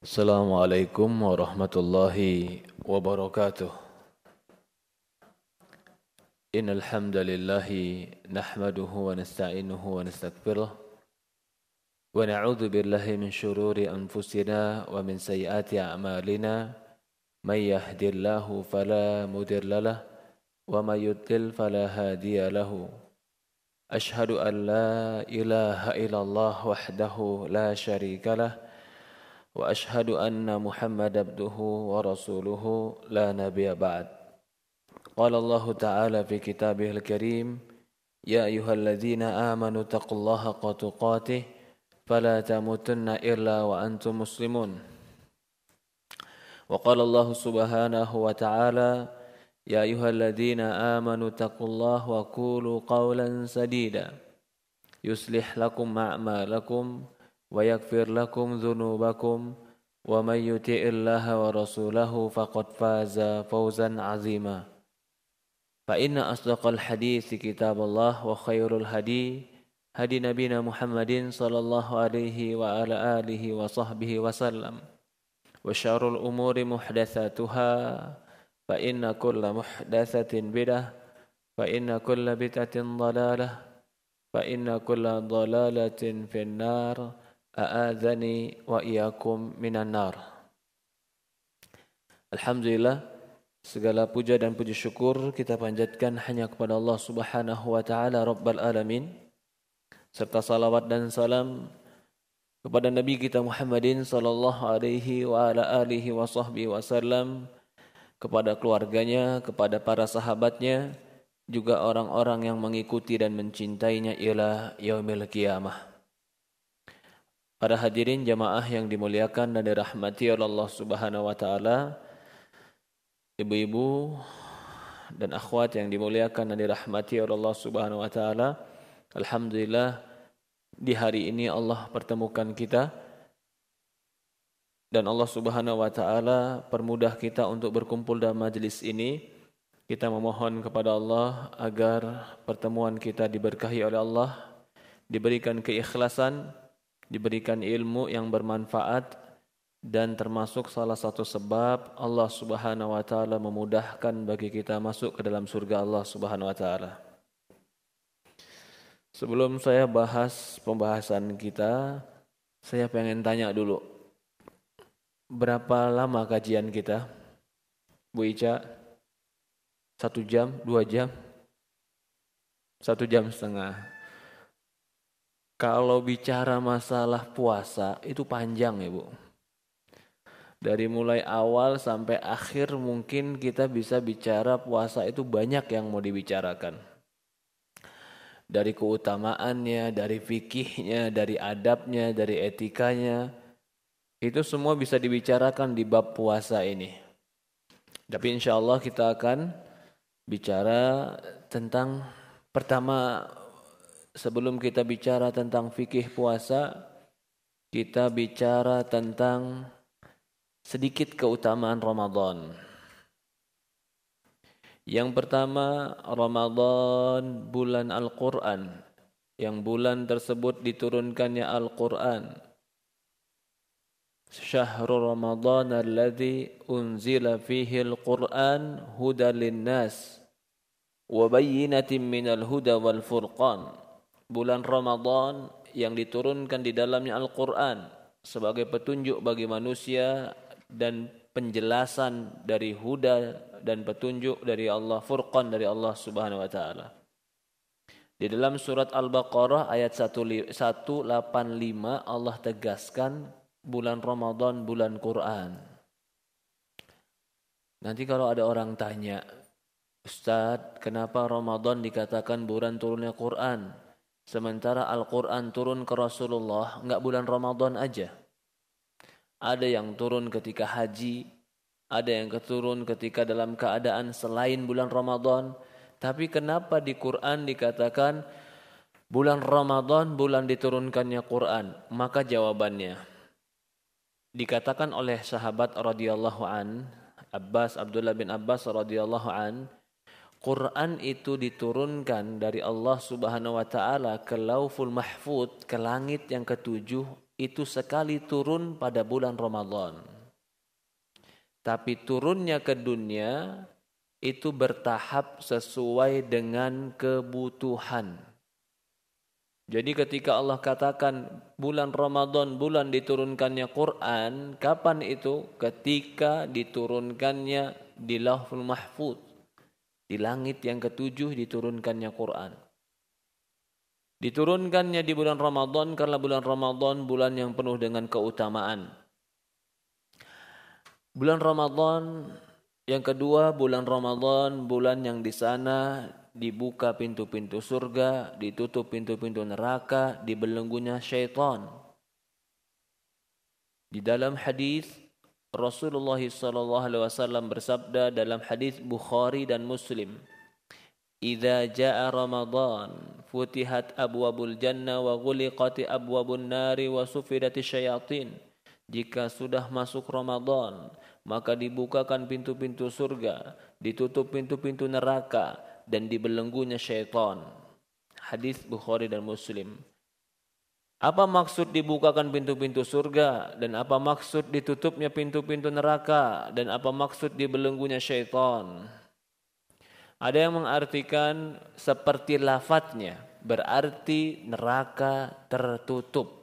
Assalamualaikum warahmatullahi wabarakatuh. Innal hamdalillah nahmaduhu wa nasta'inuhu wa nastaghfiruh wa na'udzu billahi min shururi anfusina wa min sayyiati a'malina. May yahdihillahu fala mudilla lahu wa may yudlil fala hadiya lahu. Ashhadu an la ilaha illallah wahdahu la syarika lahu wa ashhadu anna Muhammad abduhu wa rasuluhu la nabiyya ba'd. Qala Allah Ta'ala fi kitabihil karim, ya ayyuhalladzina amanu taqullaha haqqa tuqatih fala tamutunna illa wa antum muslimun. Wa qala Allah Subhanahu wa ta'ala, ya ayyuhalladzina amanu taqullaha wa qulu qawlan sadida yuslih lakum a'malakum wa yaghfir lakum dhunubakum wa may yuti'illaha wa rasulahu faqad faza fawzan 'azima. Fa inna asdaqal hadits kitabullah wa khairul hadi nabiyina Muhammadin sallallahu alaihi wa ala alihi wa sahbihi wa sallam. Wa syarrul umuri muhdatsatuha fa inna kulla muhdatsatin bidah fa inna kulla bid'atin dhalalah fa inna kulla dhalalatin finnar. A'adzani wa iyyakum minan nar. Alhamdulillah, segala puja dan puji syukur kita panjatkan hanya kepada Allah Subhanahu wa taala Rabbul Alamin, serta salawat dan salam kepada Nabi kita Muhammadin sallallahu alaihi wa ala alihi wa sahbihi wasallam, kepada keluarganya, kepada para sahabatnya, juga orang-orang yang mengikuti dan mencintainya ila yaumil qiyamah. Para hadirin jamaah yang dimuliakan dan dirahmati oleh Allah Subhanahu wa taala, ibu-ibu dan akhwat yang dimuliakan dan dirahmati oleh Allah Subhanahu wa taala, alhamdulillah di hari ini Allah pertemukan kita dan Allah Subhanahu wa taala permudah kita untuk berkumpul dalam majelis ini. Kita memohon kepada Allah agar pertemuan kita diberkahi oleh Allah, diberikan keikhlasan, diberikan ilmu yang bermanfaat, dan termasuk salah satu sebab Allah Subhanahu wa taala memudahkan bagi kita masuk ke dalam surga Allah Subhanahu wa taala. Sebelum saya bahas pembahasan kita, saya pengen tanya dulu. Berapa lama kajian kita? Bu Ica? 1 jam, 2 jam? 1,5 jam. Kalau bicara masalah puasa itu panjang ya Bu. Dari mulai awal sampai akhir mungkin kita bisa bicara puasa itu banyak yang mau dibicarakan. Dari keutamaannya, dari fikihnya, dari adabnya, dari etikanya. Itu semua bisa dibicarakan di bab puasa ini. Tapi insya Allah kita akan bicara tentang pertama. Sebelum kita bicara tentang fikih puasa, kita bicara tentang sedikit keutamaan Ramadan. Yang pertama, Ramadan bulan Al-Quran. Yang bulan tersebut diturunkannya Al-Quran. Syahrul Ramadan alladzi unzila fihi Al-Quran hudan linnas wa bayyinatin minal huda wal furqan. Bulan Ramadan yang diturunkan di dalamnya Al-Quran sebagai petunjuk bagi manusia dan penjelasan dari huda dan petunjuk dari Allah, furqan dari Allah Subhanahu wa taala. Di dalam surat Al-Baqarah ayat 185 Allah tegaskan bulan Ramadan bulan Quran. Nanti kalau ada orang tanya, Ustaz, kenapa Ramadan dikatakan bulan turunnya Quran? Sementara Al-Quran turun ke Rasulullah enggak bulan Ramadan aja. Ada yang turun ketika haji, ada yang turun ketika dalam keadaan selain bulan Ramadan. Tapi kenapa di Quran dikatakan bulan Ramadan bulan diturunkannya Quran? Maka jawabannya dikatakan oleh sahabat radhiyallahu an, Abdullah bin Abbas radhiyallahu an, Quran itu diturunkan dari Allah Subhanahu wa taala ke Lauhul Mahfuz, ke langit yang ketujuh itu sekali turun pada bulan Ramadan. Tapi turunnya ke dunia itu bertahap sesuai dengan kebutuhan. Jadi ketika Allah katakan bulan Ramadan, bulan diturunkannya Quran, kapan itu? Ketika diturunkannya di Lauhul Mahfuz. Di langit yang ketujuh diturunkannya Quran. Diturunkannya di bulan Ramadan karena bulan Ramadan bulan yang penuh dengan keutamaan. Bulan Ramadan yang kedua, bulan Ramadan bulan yang di sana dibuka pintu-pintu surga, ditutup pintu-pintu neraka, dibelenggunya syaitan. Di dalam hadis Rasulullah SAW bersabda dalam hadis Bukhari dan Muslim, "Idza jaa Ramadan, futihat abwabul jannah wa ghuliqati abwabun nari wa sufidati syayatin." Jika sudah masuk Ramadan, maka dibukakan pintu-pintu surga, ditutup pintu-pintu neraka, dan dibelenggunya syaitan. Hadis Bukhari dan Muslim. Apa maksud dibukakan pintu-pintu surga, dan apa maksud ditutupnya pintu-pintu neraka, dan apa maksud dibelenggunya syaitan? Ada yang mengartikan seperti lafadznya, berarti neraka tertutup.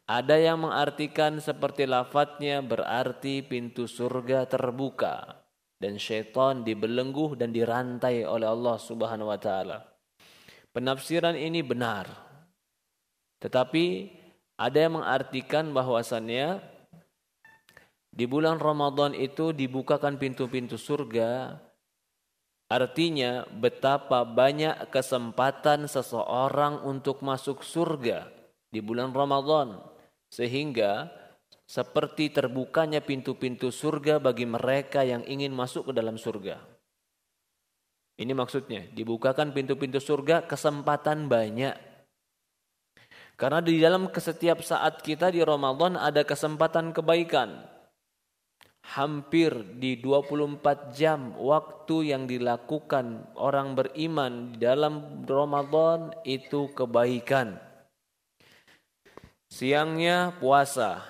Ada yang mengartikan seperti lafadznya, berarti pintu surga terbuka dan syaitan dibelenggu dan dirantai oleh Allah Subhanahu wa taala. Penafsiran ini benar. Tetapi ada yang mengartikan bahwasannya di bulan Ramadan itu dibukakan pintu-pintu surga. Artinya betapa banyak kesempatan seseorang untuk masuk surga di bulan Ramadan. Sehingga seperti terbukanya pintu-pintu surga bagi mereka yang ingin masuk ke dalam surga. Ini maksudnya, dibukakan pintu-pintu surga, kesempatan banyak. Karena di dalam setiap saat kita di Ramadan ada kesempatan kebaikan. Hampir di 24 jam waktu yang dilakukan orang beriman di dalam Ramadan itu kebaikan. Siangnya puasa,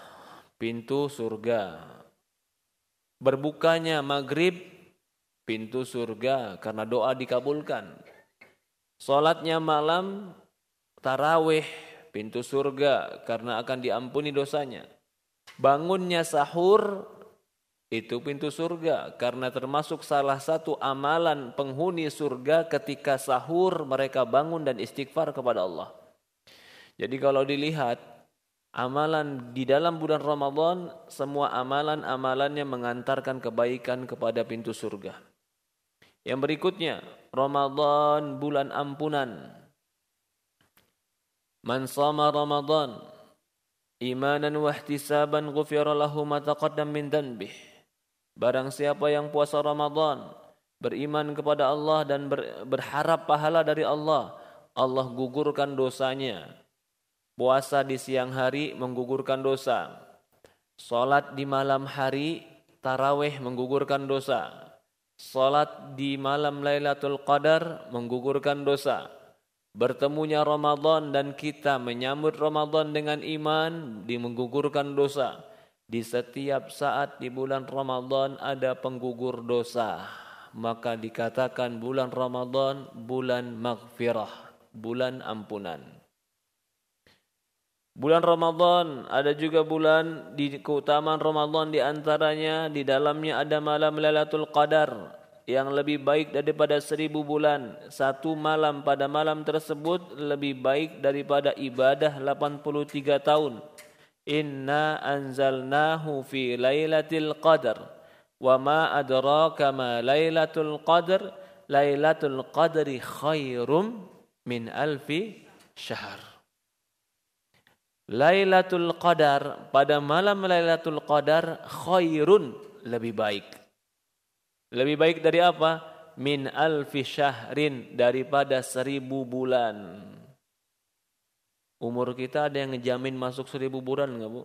pintu surga. Berbukanya maghrib, pintu surga karena doa dikabulkan. Salatnya malam, tarawih, pintu surga karena akan diampuni dosanya. Bangunnya sahur, itu pintu surga karena termasuk salah satu amalan penghuni surga ketika sahur mereka bangun dan istighfar kepada Allah. Jadi kalau dilihat amalan di dalam bulan Ramadan, semua amalan-amalannya mengantarkan kebaikan kepada pintu surga. Yang berikutnya, Ramadan bulan ampunan. Man shama Ramadan imanan wa ihtisaban ghufira lahu ma taqaddam min dhanbih. Barang siapa yang puasa Ramadan, beriman kepada Allah dan berharap pahala dari Allah, Allah gugurkan dosanya. Puasa di siang hari menggugurkan dosa. Salat di malam hari, tarawih menggugurkan dosa. Salat di malam Lailatul Qadar menggugurkan dosa. Bertemunya Ramadan dan kita menyambut Ramadan dengan iman menggugurkan dosa. Di setiap saat di bulan Ramadan ada penggugur dosa. Maka dikatakan bulan Ramadan bulan maghfirah, bulan ampunan. Bulan Ramadan ada juga bulan di keutamaan Ramadan di antaranya di dalamnya ada malam Lailatul Qadar yang lebih baik daripada 1000 bulan. Satu malam pada malam tersebut lebih baik daripada ibadah 83 tahun. Inna anzalnahu fi Lailatul Qadar wa ma adraka ma Lailatul Qadar. Lailatul Qadri khairum min alfi syahr. Lailatul Qadar, pada malam Lailatul Qadar khairun, lebih baik. Lebih baik dari apa? Min alfi syahrin, daripada 1000 bulan. Umur kita ada yang ngejamin masuk 1000 bulan enggak, Bu?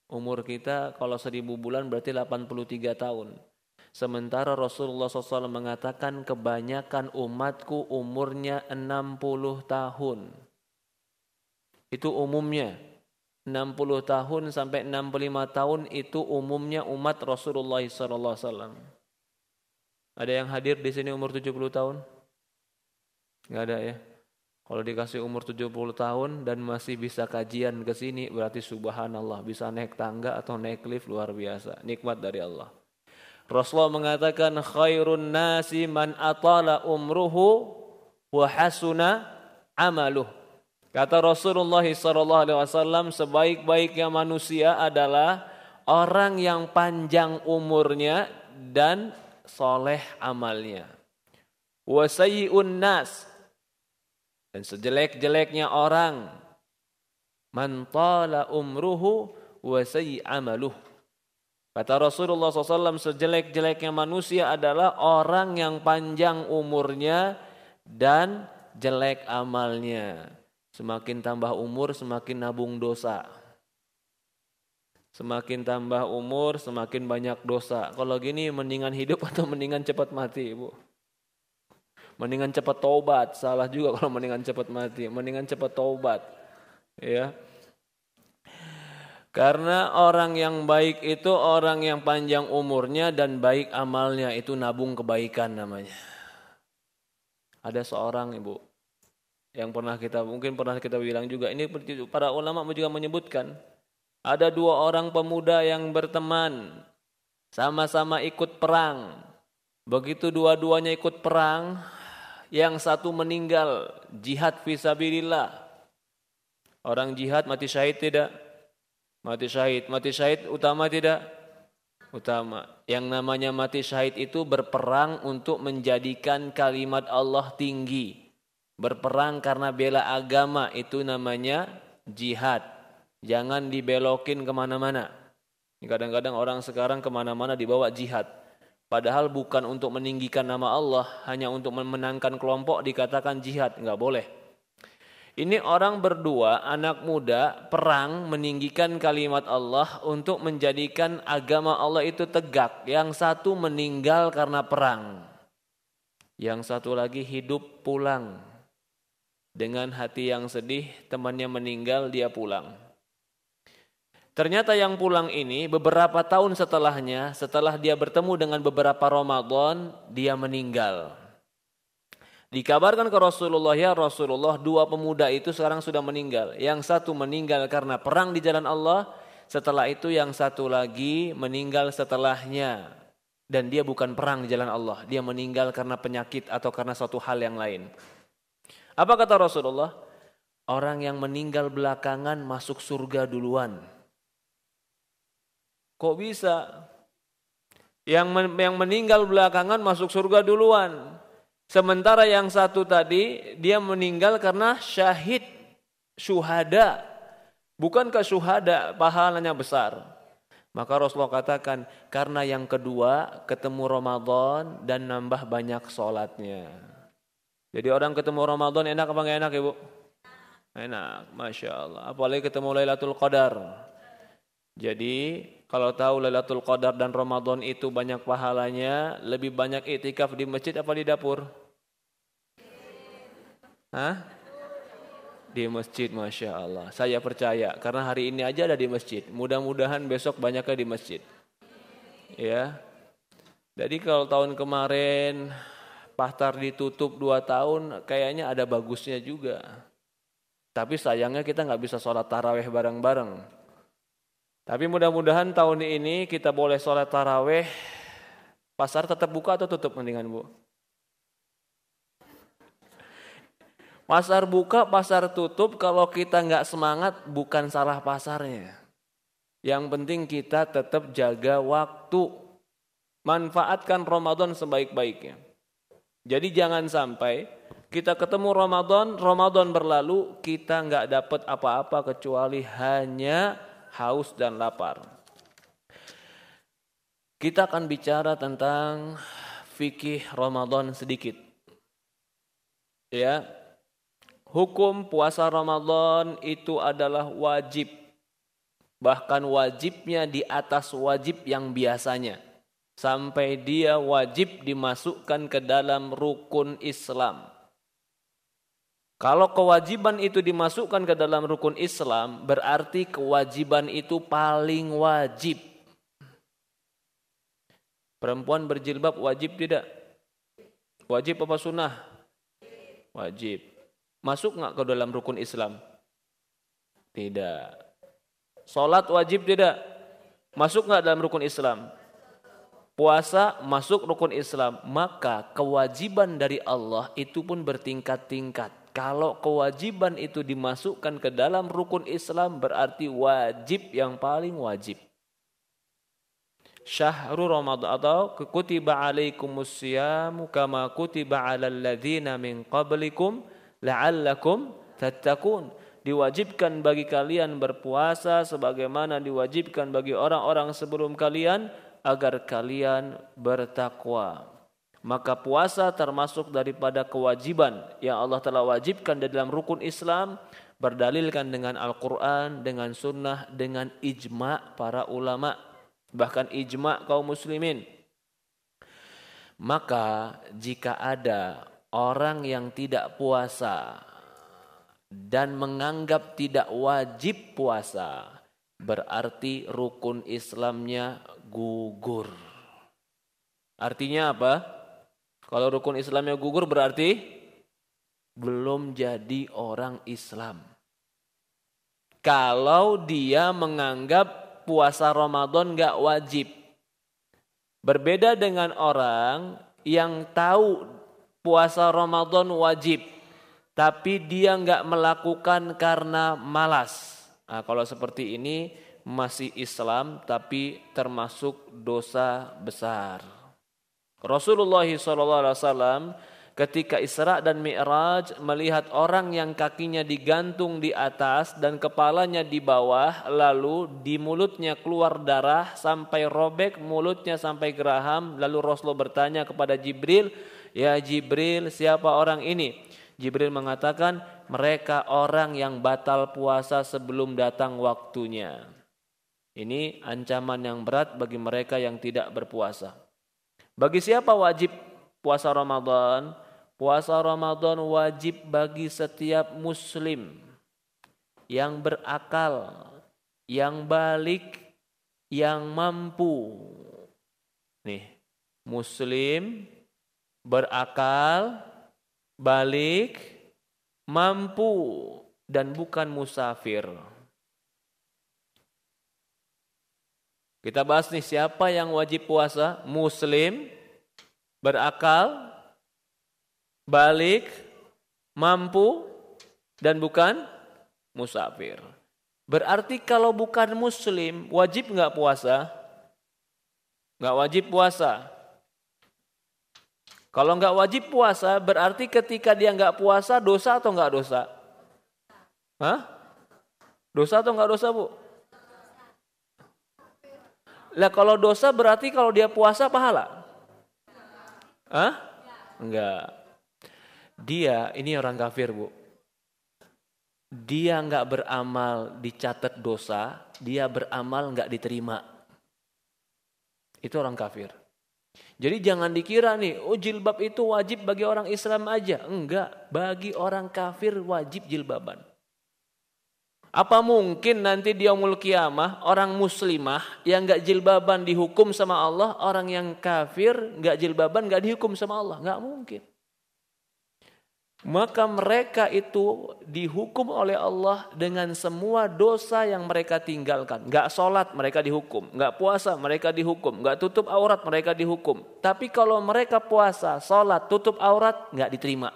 Umur kita kalau 1000 bulan berarti 83 tahun. Sementara Rasulullah SAW mengatakan kebanyakan umatku umurnya 60 tahun. Itu umumnya. 60 tahun sampai 65 tahun itu umumnya umat Rasulullah sallallahu alaihi wasallam. Ada yang hadir di sini umur 70 tahun? Enggak ada ya. Kalau dikasih umur 70 tahun dan masih bisa kajian ke sini berarti subhanallah, bisa naik tangga atau naik lift, luar biasa. Nikmat dari Allah. Rasulullah mengatakan khairun nasi man atala umruhu wa hasuna amaluh. Kata Rasulullah SAW, sebaik-baiknya manusia adalah orang yang panjang umurnya dan soleh amalnya. Wa sayyi'un nas, dan sejelek-jeleknya orang, man tala umruhu wa sayyi' amaluh. Kata Rasulullah SAW, sejelek-jeleknya manusia adalah orang yang panjang umurnya dan jelek amalnya. Semakin tambah umur, semakin nabung dosa. Semakin tambah umur, semakin banyak dosa. Kalau gini mendingan hidup atau mendingan cepat mati, Ibu? Mendingan cepat taubat. Salah juga kalau mendingan cepat mati. Mendingan cepat taubat. Ya. Karena orang yang baik itu orang yang panjang umurnya dan baik amalnya, itu nabung kebaikan namanya. Ada seorang, Ibu, yang mungkin pernah kita bilang juga, ini para ulama juga menyebutkan, ada 2 orang pemuda yang berteman, sama-sama ikut perang. Begitu dua-duanya ikut perang, yang satu meninggal jihad fisabilillah. Orang jihad mati syahid tidak? Mati syahid. Mati syahid utama tidak? Utama. Yang namanya mati syahid itu berperang untuk menjadikan kalimat Allah tinggi. Berperang karena bela agama, itu namanya jihad. Jangan dibelokin kemana-mana. Kadang-kadang orang sekarang kemana-mana dibawa jihad. Padahal bukan untuk meninggikan nama Allah, hanya untuk memenangkan kelompok dikatakan jihad. Enggak boleh. Ini orang berdua, anak muda, perang meninggikan kalimat Allah untuk menjadikan agama Allah itu tegak. Yang satu meninggal karena perang. Yang satu lagi hidup pulang. Dengan hati yang sedih, temannya meninggal, dia pulang. Ternyata yang pulang ini beberapa tahun setelahnya, setelah dia bertemu dengan beberapa Ramadan, dia meninggal. Dikabarkan ke Rasulullah, ya Rasulullah, 2 pemuda itu sekarang sudah meninggal. Yang satu meninggal karena perang di jalan Allah, setelah itu yang satu lagi meninggal setelahnya. Dan dia bukan perang di jalan Allah, dia meninggal karena penyakit atau karena suatu hal yang lain. Apa kata Rasulullah? Orang yang meninggal belakangan masuk surga duluan. Kok bisa? Yang meninggal belakangan masuk surga duluan. Sementara yang satu tadi, dia meninggal karena syahid, syuhada. Bukankah syuhada pahalanya besar? Maka Rasulullah katakan, karena yang kedua ketemu Ramadan dan nambah banyak sholatnya. Jadi orang ketemu Ramadan enak apa enggak enak, Ibu? Enak, Masya Allah. Apalagi ketemu Lailatul Qadar. Jadi kalau tahu Lailatul Qadar dan Ramadan itu banyak pahalanya, lebih banyak iktikaf di masjid apa di dapur? Hah? Di masjid, Masya Allah. Saya percaya, karena hari ini aja ada di masjid. Mudah-mudahan besok banyaknya di masjid. Ya. Jadi kalau tahun kemarin Pahtar ditutup 2 tahun, kayaknya ada bagusnya juga. Tapi sayangnya kita nggak bisa sholat taraweh bareng-bareng. Tapi mudah-mudahan tahun ini kita boleh sholat taraweh. Pasar tetap buka atau tutup mendingan, Bu? Pasar buka, pasar tutup, kalau kita nggak semangat bukan salah pasarnya. Yang penting kita tetap jaga waktu. Manfaatkan Ramadan sebaik-baiknya. Jadi jangan sampai kita ketemu Ramadan berlalu, kita nggak dapat apa-apa kecuali hanya haus dan lapar. Kita akan bicara tentang fikih Ramadan sedikit. Ya. Hukum puasa Ramadan itu adalah wajib. Bahkan wajibnya di atas wajib yang biasanya. Sampai dia wajib dimasukkan ke dalam rukun Islam. Kalau kewajiban itu dimasukkan ke dalam rukun Islam, berarti kewajiban itu paling wajib. Perempuan berjilbab wajib tidak? Wajib apa sunnah? Wajib. Masuk nggak ke dalam rukun Islam? Tidak. Salat wajib tidak? Masuk nggak dalam rukun Islam? Puasa masuk rukun Islam. Maka kewajiban dari Allah itu pun bertingkat-tingkat. Kalau kewajiban itu dimasukkan ke dalam rukun Islam berarti wajib yang paling wajib. Syahrul Ramadan atau kutiba alaikumus syiyamu kama kutiba alal ladzina min qablikum la'allakum tattaqun. Diwajibkan bagi kalian berpuasa sebagaimana diwajibkan bagi orang-orang sebelum kalian agar kalian bertakwa. Maka puasa termasuk daripada kewajiban yang Allah telah wajibkan di dalam rukun Islam, berdalilkan dengan Al-Quran, dengan sunnah, dengan ijma' para ulama, bahkan ijma' kaum muslimin. Maka jika ada orang yang tidak puasa dan menganggap tidak wajib puasa, berarti rukun Islamnya gugur. Artinya apa? Kalau rukun Islamnya gugur berarti belum jadi orang Islam. Kalau dia menganggap puasa Ramadan gak wajib. Berbeda dengan orang yang tahu puasa Ramadan wajib, tapi dia gak melakukan karena malas. Nah, kalau seperti ini masih Islam tapi termasuk dosa besar. Rasulullah SAW ketika Isra dan Mi'raj melihat orang yang kakinya digantung di atas dan kepalanya di bawah, lalu di mulutnya keluar darah sampai robek mulutnya sampai geraham, lalu Rasulullah bertanya kepada Jibril, "Ya Jibril, siapa orang ini?" Jibril mengatakan, "Mereka orang yang batal puasa sebelum datang waktunya." Ini ancaman yang berat bagi mereka yang tidak berpuasa. Bagi siapa wajib puasa Ramadan? Puasa Ramadan wajib bagi setiap muslim yang berakal, yang balik, yang mampu. Nih, muslim berakal, balik, mampu dan bukan musafir. Kita bahas nih siapa yang wajib puasa? Muslim, berakal, balik, mampu, dan bukan musafir. Berarti kalau bukan muslim, wajib nggak puasa? Nggak wajib puasa. Kalau nggak wajib puasa, berarti ketika dia nggak puasa, dosa atau nggak dosa? Hah? Dosa atau nggak dosa, Bu? Lah kalau dosa berarti kalau dia puasa pahala? Hah? Enggak. Dia ini orang kafir, Bu. Dia enggak beramal dicatat dosa, dia beramal enggak diterima. Itu orang kafir. Jadi jangan dikira nih, oh jilbab itu wajib bagi orang Islam aja. Enggak, bagi orang kafir wajib jilbaban. Apa mungkin nanti di yaumul qiyamah orang muslimah yang enggak jilbaban dihukum sama Allah, orang yang kafir enggak jilbaban enggak dihukum sama Allah? Enggak mungkin. Maka mereka itu dihukum oleh Allah dengan semua dosa yang mereka tinggalkan. Enggak sholat mereka dihukum, enggak puasa mereka dihukum, enggak tutup aurat mereka dihukum. Tapi kalau mereka puasa, sholat, tutup aurat enggak diterima.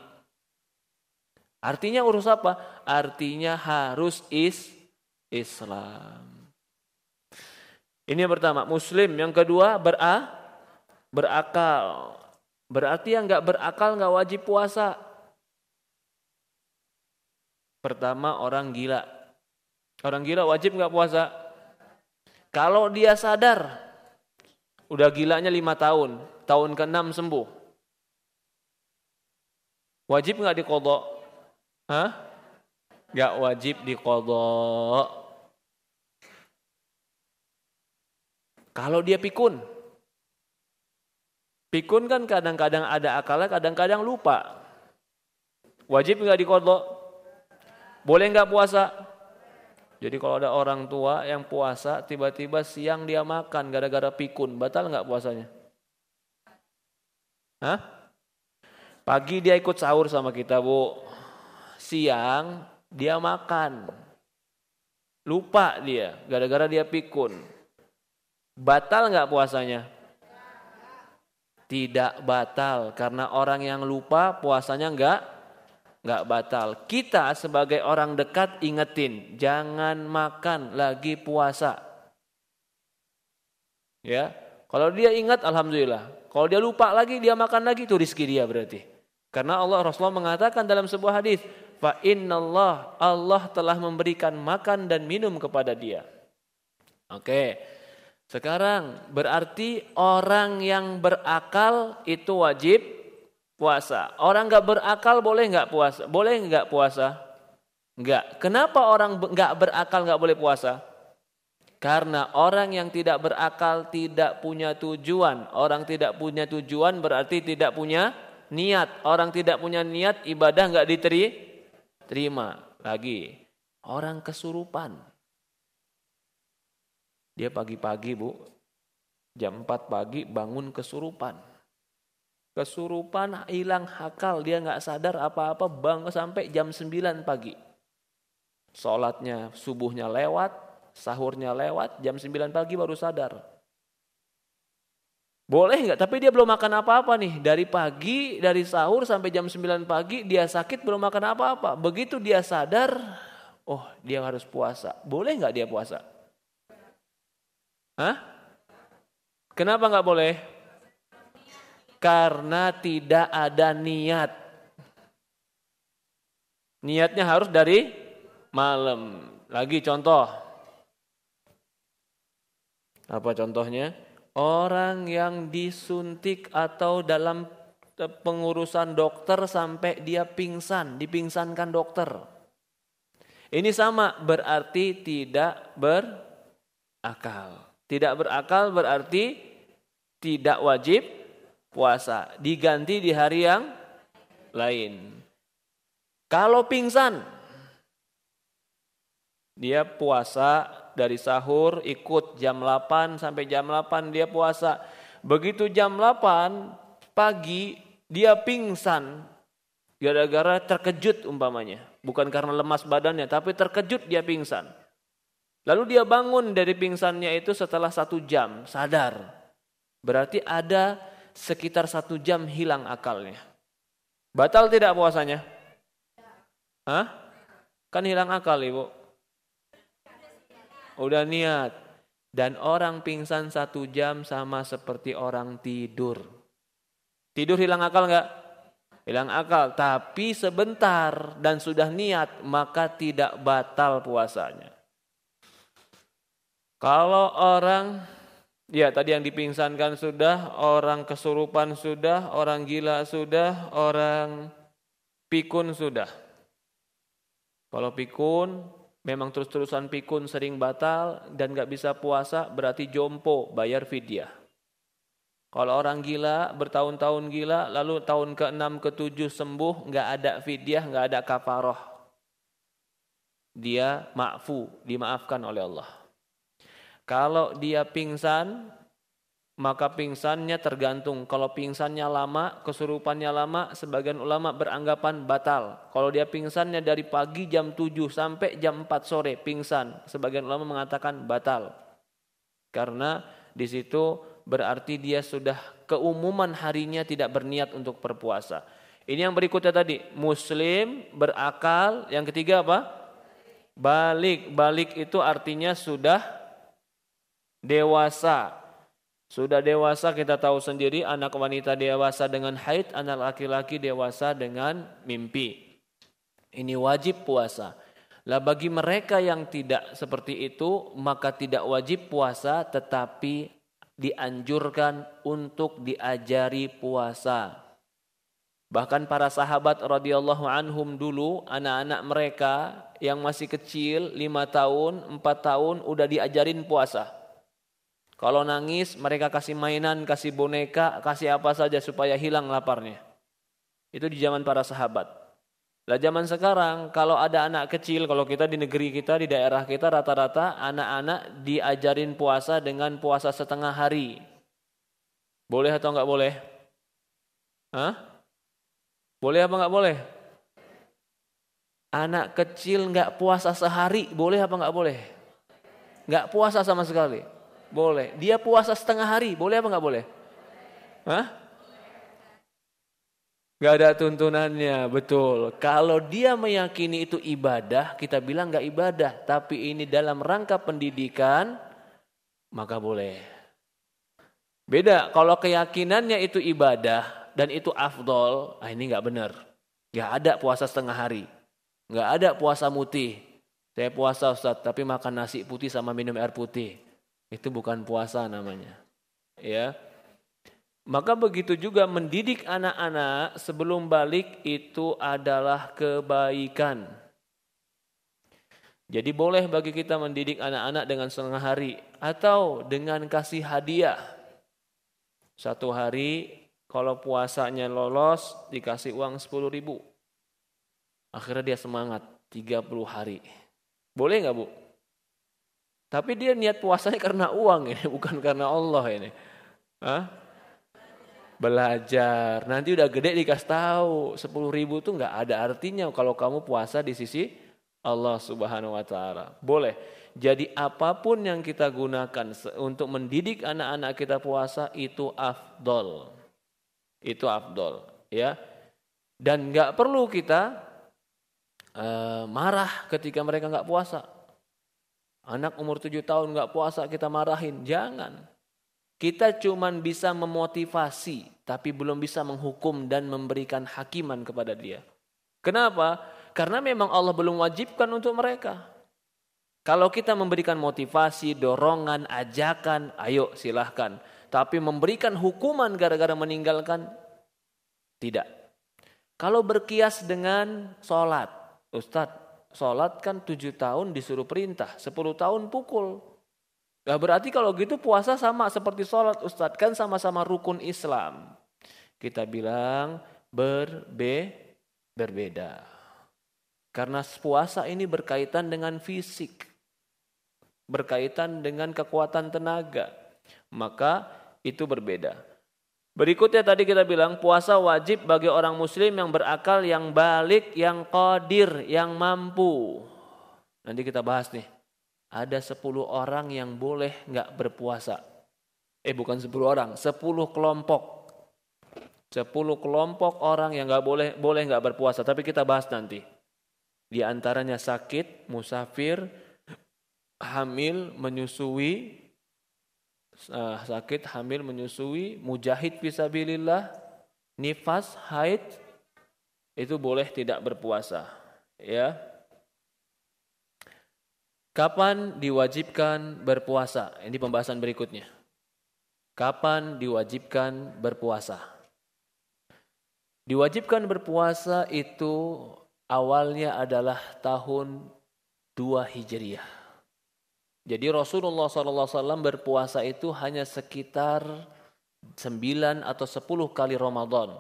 Artinya urus apa? Artinya harus Islam. Ini yang pertama, muslim. Yang kedua, berakal. Berarti yang enggak berakal enggak wajib puasa. Pertama, orang gila. Orang gila wajib enggak puasa? Kalau dia sadar, udah gilanya 5 tahun, tahun ke-6 sembuh. Wajib enggak diqadha? Hah? Enggak wajib diqadha. Kalau dia pikun. Pikun kan kadang-kadang ada akalnya, kadang-kadang lupa. Wajib enggak diqadha? Boleh nggak puasa? Jadi kalau ada orang tua yang puasa, tiba-tiba siang dia makan gara-gara pikun, batal nggak puasanya? Hah? Pagi dia ikut sahur sama kita, Bu. Siang dia makan. Lupa dia, gara-gara dia pikun. Batal nggak puasanya? Tidak batal, karena orang yang lupa puasanya nggak batal. Kita sebagai orang dekat ingetin, jangan makan lagi puasa. Ya, kalau dia ingat alhamdulillah. Kalau dia lupa lagi, dia makan lagi, itu rizki dia berarti. Karena Rasulullah mengatakan dalam sebuah hadis, fa innallah, Allah telah memberikan makan dan minum kepada dia. Oke. Sekarang berarti orang yang berakal itu wajib puasa. Orang nggak berakal boleh nggak puasa? Boleh nggak puasa? Nggak. Kenapa orang nggak berakal nggak boleh puasa? Karena orang yang tidak berakal tidak punya tujuan. Orang tidak punya tujuan berarti tidak punya niat. Orang tidak punya niat, ibadah nggak diterima. Lagi, orang kesurupan. Dia pagi-pagi, Bu, jam 4 pagi bangun kesurupan. Kesurupan, hilang akal, dia nggak sadar apa-apa, bangun sampai jam 9 pagi. Sholatnya subuhnya lewat, sahurnya lewat, jam 9 pagi baru sadar. Boleh nggak? Tapi dia belum makan apa-apa nih. Dari pagi, dari sahur sampai jam 9 pagi, dia sakit belum makan apa-apa. Begitu dia sadar, oh dia harus puasa. Boleh nggak dia puasa? Hah? Kenapa nggak boleh? Karena tidak ada niat. Niatnya harus dari malam. Lagi contoh. Apa contohnya? Orang yang disuntik atau dalam pengurusan dokter sampai dia pingsan, dipingsankan dokter. Ini sama, berarti tidak berakal. Tidak berakal berarti tidak wajib puasa. Diganti di hari yang lain. Kalau pingsan, dia puasa dari sahur ikut jam 8 sampai jam 8 dia puasa. Begitu jam 8 pagi dia pingsan gara-gara terkejut umpamanya. Bukan karena lemas badannya tapi terkejut dia pingsan. Lalu dia bangun dari pingsannya itu setelah 1 jam, sadar. Berarti ada sekitar 1 jam hilang akalnya. Batal tidak puasanya? Hah? Kan hilang akal, Ibu. Udah niat. Dan orang pingsan 1 jam sama seperti orang tidur. Tidur hilang akal enggak? Hilang akal, tapi sebentar dan sudah niat, maka tidak batal puasanya. Kalau orang, ya tadi yang dipingsankan sudah, orang kesurupan sudah, orang gila sudah, orang pikun sudah. Kalau pikun, memang terus-terusan pikun sering batal dan gak bisa puasa, berarti jompo, bayar fidyah. Kalau orang gila, bertahun-tahun gila, lalu tahun ke-6, ke-7 sembuh, gak ada fidyah, gak ada kafaroh. Dia ma'fu, dimaafkan oleh Allah. Kalau dia pingsan, maka pingsannya tergantung. Kalau pingsannya lama, kesurupannya lama, sebagian ulama beranggapan batal. Kalau dia pingsannya dari pagi jam 7 sampai jam 4 sore pingsan, sebagian ulama mengatakan batal. Karena di situ berarti dia sudah keumuman harinya tidak berniat untuk berpuasa. Ini yang berikutnya tadi, muslim, berakal. Yang ketiga apa? Balik. Balik itu artinya sudah dewasa. Sudah dewasa kita tahu sendiri, anak wanita dewasa dengan haid, anak laki-laki dewasa dengan mimpi. Ini wajib puasa. Lah bagi mereka yang tidak seperti itu, maka tidak wajib puasa tetapi dianjurkan untuk diajari puasa. Bahkan para sahabat radhiyallahu anhum dulu, anak-anak mereka yang masih kecil, 5 tahun, 4 tahun udah diajarin puasa. Kalau nangis mereka kasih mainan, kasih boneka, kasih apa saja supaya hilang laparnya. Itu di zaman para sahabat. Lah zaman sekarang kalau ada anak kecil, kalau kita di negeri kita, di daerah kita rata-rata anak-anak diajarin puasa dengan puasa setengah hari. Boleh atau enggak boleh? Hah? Boleh apa enggak boleh? Anak kecil enggak puasa sehari, boleh apa enggak boleh? Enggak puasa sama sekali. Boleh. Dia puasa setengah hari, boleh apa enggak boleh? Hah? Enggak ada tuntunannya, betul. Kalau dia meyakini itu ibadah, kita bilang enggak ibadah. Tapi ini dalam rangka pendidikan, maka boleh. Beda, kalau keyakinannya itu ibadah dan itu afdol, ini enggak benar. Enggak ada puasa setengah hari. Enggak ada puasa mutih. Saya puasa Ustaz, tapi makan nasi putih sama minum air putih. Itu bukan puasa namanya. Ya. Maka begitu juga mendidik anak-anak sebelum balik itu adalah kebaikan. Jadi boleh bagi kita mendidik anak-anak dengan setengah hari atau dengan kasih hadiah. Satu hari kalau puasanya lolos dikasih uang 10.000. Akhirnya dia semangat 30 hari. Boleh nggak Bu? Tapi dia niat puasanya karena uang ini, bukan karena Allah ini. Hah? Belajar. Nanti udah gede dikasih tahu 10.000 tuh nggak ada artinya kalau kamu puasa di sisi Allah Subhanahu Wa Taala. Boleh. Jadi apapun yang kita gunakan untuk mendidik anak-anak kita puasa itu afdol. Itu afdol, ya. Dan nggak perlu kita marah ketika mereka nggak puasa. Anak umur 7 tahun nggak puasa kita marahin, jangan. Kita cuman bisa memotivasi, tapi belum bisa menghukum dan memberikan hakiman kepada dia. Kenapa? Karena memang Allah belum wajibkan untuk mereka. Kalau kita memberikan motivasi, dorongan, ajakan, ayo silahkan. Tapi memberikan hukuman gara-gara meninggalkan, tidak. Kalau berkias dengan sholat, Ustadz, sholat kan 7 tahun disuruh perintah, 10 tahun pukul. Nah, berarti kalau gitu puasa sama seperti sholat Ustadz, kan sama-sama rukun Islam. Kita bilang berbeda. Karena puasa ini berkaitan dengan fisik, berkaitan dengan kekuatan tenaga, maka itu berbeda. Berikutnya tadi kita bilang puasa wajib bagi orang muslim yang berakal, yang balik, yang qadir, yang mampu. Nanti kita bahas nih. Ada 10 orang yang boleh enggak berpuasa. Bukan 10 orang, 10 kelompok. 10 kelompok orang yang enggak boleh enggak berpuasa, tapi kita bahas nanti. Di antaranya sakit, musafir, hamil, menyusui, mujahid fisabilillah, nifas, haid, itu boleh tidak berpuasa. Ya. Kapan diwajibkan berpuasa? Ini pembahasan berikutnya. Kapan diwajibkan berpuasa? Diwajibkan berpuasa itu awalnya adalah tahun 2 Hijriah. Jadi Rasulullah SAW berpuasa itu hanya sekitar 9 atau 10 kali Ramadan.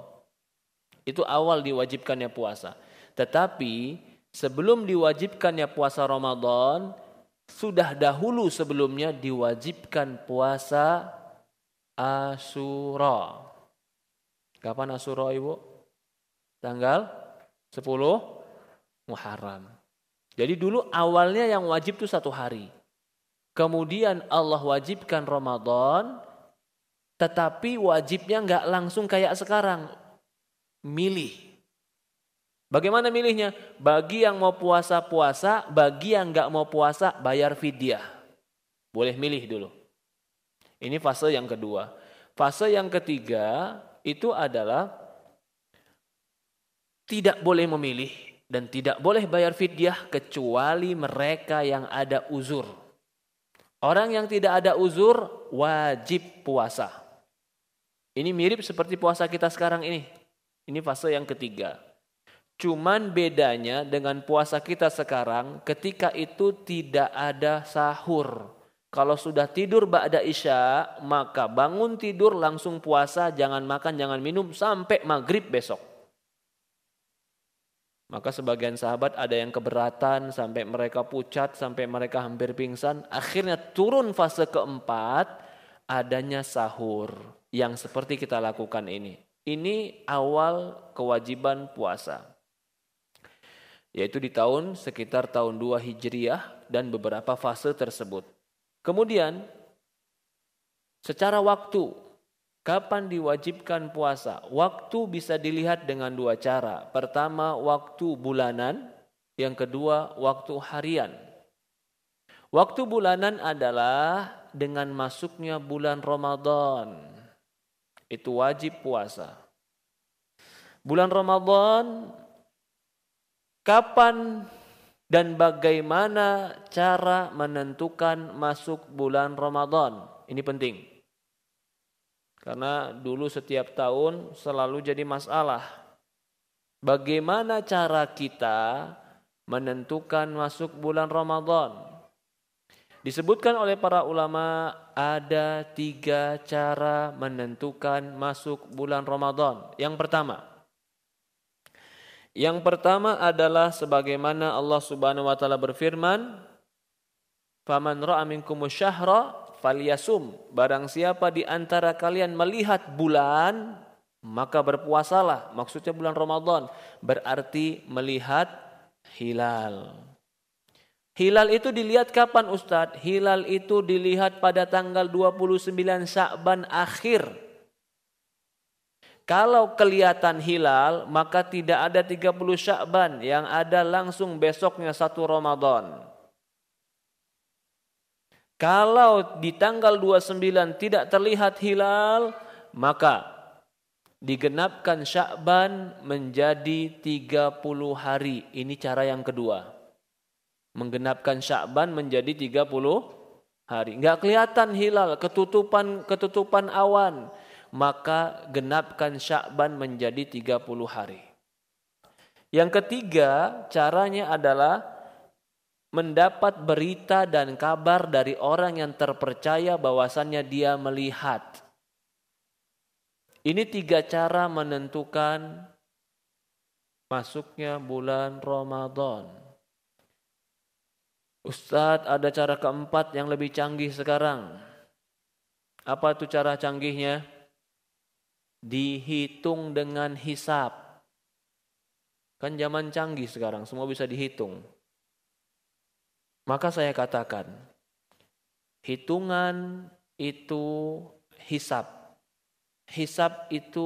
Itu awal diwajibkannya puasa. Tetapi sebelum diwajibkannya puasa Ramadan, sudah dahulu sebelumnya diwajibkan puasa Asyura. Kapan Asyura Ibu? Tanggal 10 Muharram. Jadi dulu awalnya yang wajib itu 1 hari. Kemudian Allah wajibkan Ramadan, tetapi wajibnya enggak langsung kayak sekarang. Milih. Bagaimana milihnya? Bagi yang mau puasa, bagi yang enggak mau puasa, bayar fidyah. Boleh milih dulu. Ini fase yang kedua. Fase yang ketiga itu adalah tidak boleh memilih dan tidak boleh bayar fidyah kecuali mereka yang ada uzur. Orang yang tidak ada uzur wajib puasa. Ini mirip seperti puasa kita sekarang ini. Ini fase yang ketiga. Cuman bedanya dengan puasa kita sekarang ketika itu tidak ada sahur. Kalau sudah tidur ba'da isya, maka bangun tidur langsung puasa, jangan makan, jangan minum sampai maghrib besok. Maka sebagian sahabat ada yang keberatan sampai mereka pucat, sampai mereka hampir pingsan. Akhirnya turun fase keempat, adanya sahur yang seperti kita lakukan ini. Ini awal kewajiban puasa. Yaitu di sekitar tahun 2 Hijriah dan beberapa fase tersebut. Kemudian secara waktu, kapan diwajibkan puasa? Waktu bisa dilihat dengan 2 cara. Pertama, waktu bulanan. Yang kedua, waktu harian. Waktu bulanan adalah dengan masuknya bulan Ramadan. Itu wajib puasa. Bulan Ramadan, kapan dan bagaimana cara menentukan masuk bulan Ramadan? Ini penting. Karena dulu setiap tahun selalu jadi masalah. Bagaimana cara kita menentukan masuk bulan Ramadan? Disebutkan oleh para ulama ada 3 cara menentukan masuk bulan Ramadan. Yang pertama adalah sebagaimana Allah Subhanahu wa taala berfirman, "Faman ra'a minkumus syahra falyasum." Barang siapa di antara kalian melihat bulan, maka berpuasalah. Maksudnya bulan Ramadan, berarti melihat hilal. Hilal itu dilihat kapan Ustadz? Hilal itu dilihat pada tanggal 29 Sya'ban akhir. Kalau kelihatan hilal, maka tidak ada 30 Sya'ban, yang ada langsung besoknya 1 Ramadan. Kalau di tanggal 29 tidak terlihat hilal, maka digenapkan Sya'ban menjadi 30 hari. Ini cara yang kedua. Menggenapkan Sya'ban menjadi 30 hari. Enggak kelihatan hilal, ketutupan awan. Maka genapkan Sya'ban menjadi 30 hari. Yang ketiga, caranya adalah mendapat berita dan kabar dari orang yang terpercaya bahwasannya dia melihat. Ini 3 cara menentukan masuknya bulan Ramadan. Ustadz, ada cara keempat yang lebih canggih sekarang. Apa itu cara canggihnya? Dihitung dengan hisab. Kan zaman canggih sekarang, semua bisa dihitung. Maka saya katakan, hitungan itu hisab. Hisab itu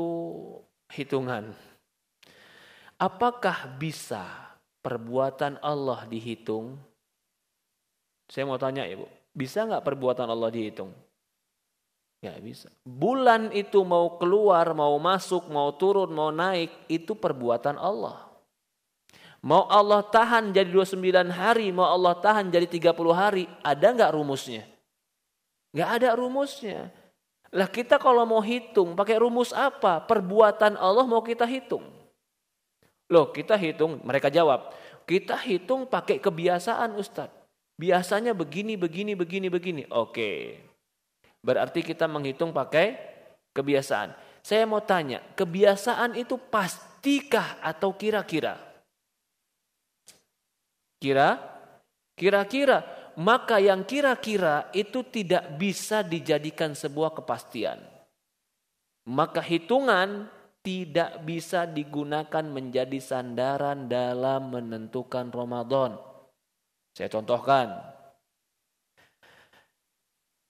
hitungan. Apakah bisa perbuatan Allah dihitung? Saya mau tanya Ibu, bisa nggak perbuatan Allah dihitung? Nggak bisa. Bulan itu mau keluar, mau masuk, mau turun, mau naik, itu perbuatan Allah. Mau Allah tahan jadi 29 hari, mau Allah tahan jadi 30 hari, ada nggak rumusnya? Nggak ada rumusnya. Lah kita kalau mau hitung, pakai rumus apa? Perbuatan Allah mau kita hitung. Loh kita hitung, mereka jawab, kita hitung pakai kebiasaan Ustadz. Biasanya begini. Oke. Berarti kita menghitung pakai kebiasaan. Saya mau tanya, kebiasaan itu pastikah atau kira-kira? Kira-kira. Maka yang kira-kira itu tidak bisa dijadikan sebuah kepastian. Maka hitungan tidak bisa digunakan menjadi sandaran dalam menentukan Ramadan. Saya contohkan,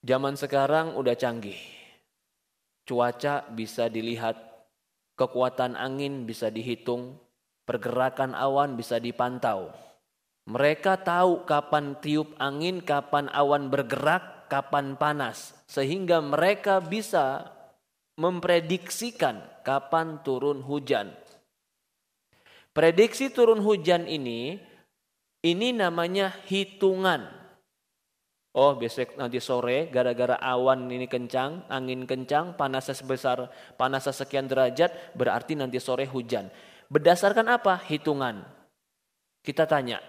zaman sekarang udah canggih. Cuaca bisa dilihat, kekuatan angin bisa dihitung, pergerakan awan bisa dipantau. Mereka tahu kapan tiup angin, kapan awan bergerak, kapan panas. Sehingga mereka bisa memprediksikan kapan turun hujan. Prediksi turun hujan ini namanya hitungan. Oh besok nanti sore gara-gara awan ini kencang, angin kencang, panasnya sekian derajat, berarti nanti sore hujan. Berdasarkan apa? Hitungan. Kita tanya,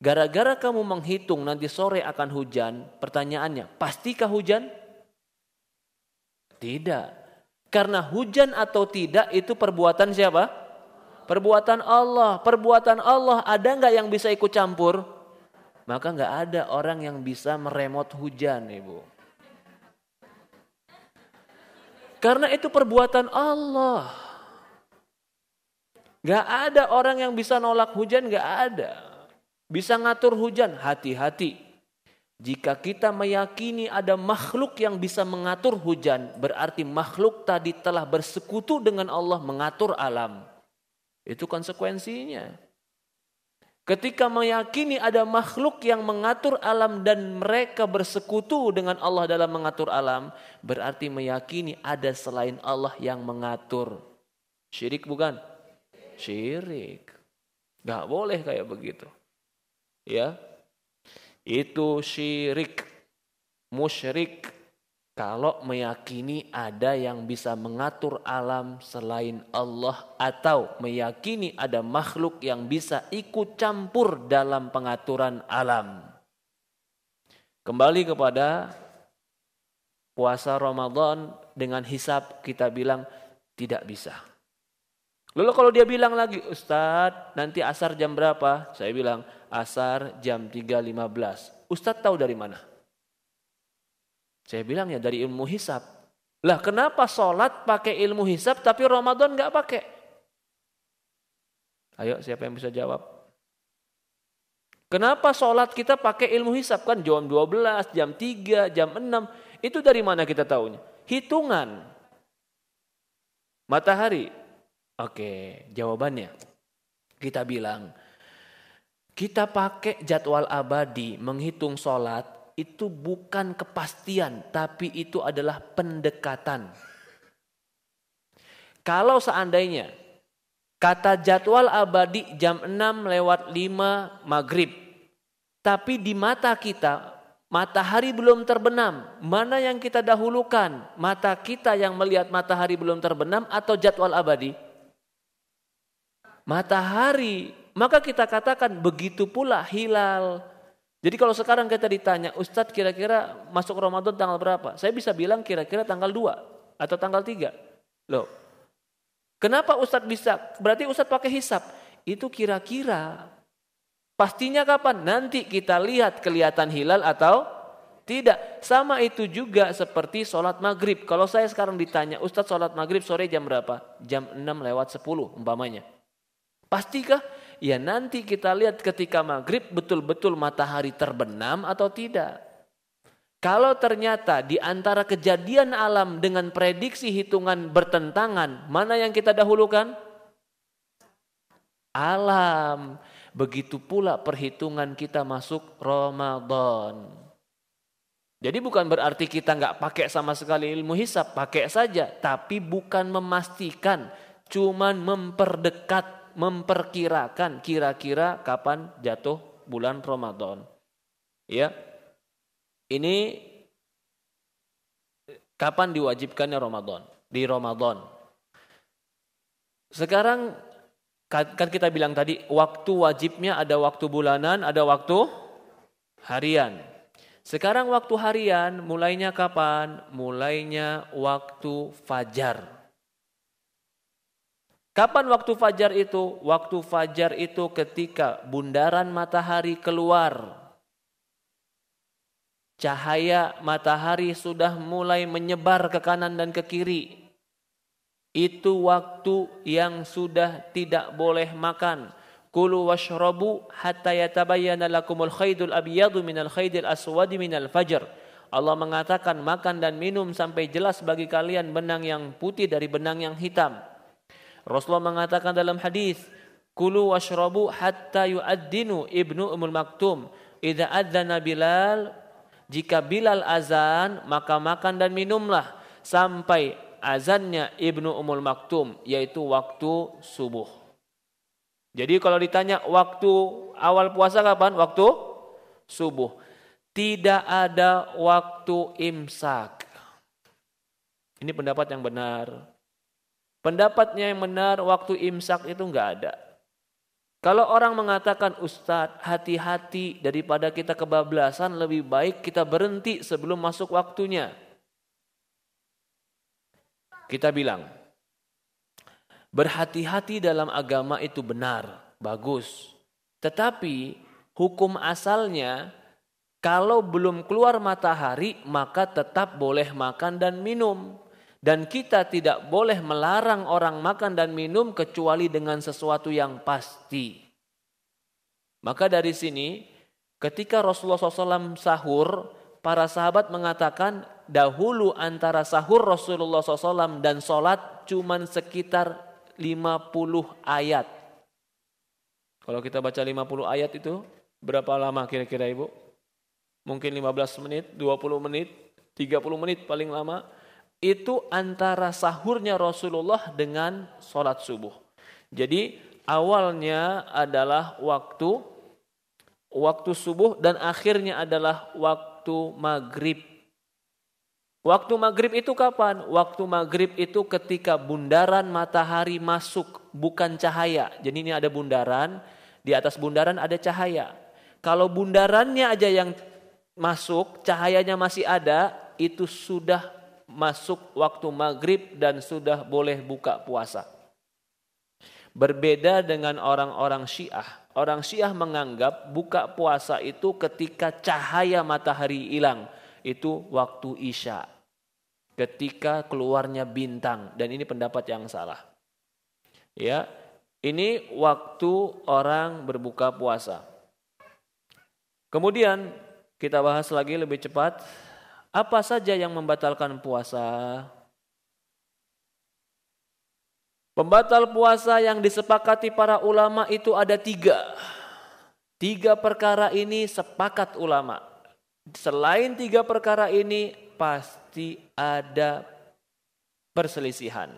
gara-gara kamu menghitung nanti sore akan hujan, pertanyaannya, pastikah hujan? Tidak. Karena hujan atau tidak itu perbuatan siapa? Perbuatan Allah. Perbuatan Allah ada nggak yang bisa ikut campur? Maka nggak ada orang yang bisa meremot hujan, Ibu. Karena itu perbuatan Allah. Nggak ada orang yang bisa nolak hujan, nggak ada. Bisa ngatur hujan, hati-hati. Jika kita meyakini ada makhluk yang bisa mengatur hujan, berarti makhluk tadi telah bersekutu dengan Allah mengatur alam. Itu konsekuensinya. Ketika meyakini ada makhluk yang mengatur alam dan mereka bersekutu dengan Allah dalam mengatur alam, berarti meyakini ada selain Allah yang mengatur. Syirik bukan? Syirik. Gak boleh kayak begitu. Ya, itu syirik, musyrik. Kalau meyakini ada yang bisa mengatur alam selain Allah atau meyakini ada makhluk yang bisa ikut campur dalam pengaturan alam. Kembali kepada puasa Ramadan dengan hisab, kita bilang tidak bisa. Lalu kalau dia bilang lagi, Ustadz nanti asar jam berapa? Saya bilang asar jam 3.15. Ustadz tahu dari mana? Saya bilang ya dari ilmu hisab. Lah kenapa sholat pakai ilmu hisab tapi Ramadan gak pakai? Ayo siapa yang bisa jawab? Kenapa sholat kita pakai ilmu hisab? Kan jam 12, jam 3, jam 6. Itu dari mana kita tahunya? Hitungan. Matahari. Oke, jawabannya. Kita bilang, kita pakai jadwal abadi menghitung sholat. Itu bukan kepastian, tapi itu adalah pendekatan. Kalau seandainya kata jadwal abadi jam 6:05 maghrib, tapi di mata kita matahari belum terbenam, mana yang kita dahulukan? Mata kita yang melihat matahari belum terbenam atau jadwal abadi? Matahari. Maka kita katakan begitu pula hilal. Jadi kalau sekarang kita ditanya, Ustadz kira-kira masuk Ramadan tanggal berapa? Saya bisa bilang kira-kira tanggal 2 atau tanggal 3. Loh, kenapa Ustadz bisa? Berarti Ustadz pakai hisab. Itu kira-kira. Pastinya kapan? Nanti kita lihat kelihatan hilal atau tidak. Sama itu juga seperti sholat maghrib. Kalau saya sekarang ditanya, Ustadz sholat maghrib sore jam berapa? Jam 6:10 umpamanya. Pastikah? Ya nanti kita lihat ketika maghrib betul-betul matahari terbenam atau tidak. Kalau ternyata di antara kejadian alam dengan prediksi hitungan bertentangan, mana yang kita dahulukan? Alam. Begitu pula perhitungan kita masuk Ramadan. Jadi bukan berarti kita nggak pakai sama sekali ilmu hisab, pakai saja. Tapi bukan memastikan, cuman memperdekat. Memperkirakan kira-kira kapan jatuh bulan Ramadan. Ya. Ini kapan diwajibkannya Ramadan? Di Ramadan. Sekarang kan kita bilang tadi waktu wajibnya ada waktu bulanan, ada waktu harian. Sekarang waktu harian mulainya kapan? Mulainya waktu fajar. Kapan waktu fajar itu? Waktu fajar itu ketika bundaran matahari keluar. Cahaya matahari sudah mulai menyebar ke kanan dan ke kiri. Itu waktu yang sudah tidak boleh makan. Kulu washrabu hatta yatabayyana lakumul khaydul abyadu minal khaydil aswadi minal fajr. Allah mengatakan makan dan minum sampai jelas bagi kalian benang yang putih dari benang yang hitam. Rasulullah mengatakan dalam hadis, kulu washrabu hatta yu'addinu Ibnu Ummul Maktum. Idza adzana Bilal, jika Bilal azan, maka makan dan minumlah sampai azannya Ibnu Ummul Maktum, yaitu waktu subuh. Jadi kalau ditanya waktu awal puasa kapan? Waktu subuh. Tidak ada waktu imsak. Ini pendapat yang benar. Pendapatnya yang benar, waktu imsak itu enggak ada. Kalau orang mengatakan, Ustadz hati-hati daripada kita kebablasan, lebih baik kita berhenti sebelum masuk waktunya. Kita bilang, Berhati-hati dalam agama itu benar, bagus. Tetapi hukum asalnya kalau belum keluar matahari maka tetap boleh makan dan minum. Dan kita tidak boleh melarang orang makan dan minum kecuali dengan sesuatu yang pasti. Maka dari sini ketika Rasulullah SAW sahur, para sahabat mengatakan dahulu antara sahur Rasulullah SAW dan sholat cuman sekitar 50 ayat. Kalau kita baca 50 ayat itu berapa lama kira-kira Ibu? Mungkin 15 menit, 20 menit, 30 menit paling lama. Itu antara sahurnya Rasulullah dengan sholat subuh. Jadi awalnya adalah waktu subuh dan akhirnya adalah waktu maghrib. Waktu maghrib itu kapan? Waktu maghrib itu ketika bundaran matahari masuk, bukan cahaya. Jadi ini ada bundaran, di atas bundaran ada cahaya. Kalau bundarannya aja yang masuk, cahayanya masih ada, itu sudah masuk waktu maghrib dan sudah boleh buka puasa. Berbeda dengan orang-orang Syiah. Orang Syiah menganggap buka puasa itu ketika cahaya matahari hilang. Itu waktu Isya. Ketika keluarnya bintang. Dan ini pendapat yang salah. Ya, ini waktu orang berbuka puasa. Kemudian kita bahas lagi lebih cepat. Apa saja yang membatalkan puasa? Pembatal puasa yang disepakati para ulama itu ada 3. 3 perkara ini sepakat ulama. Selain 3 perkara ini pasti ada perselisihan.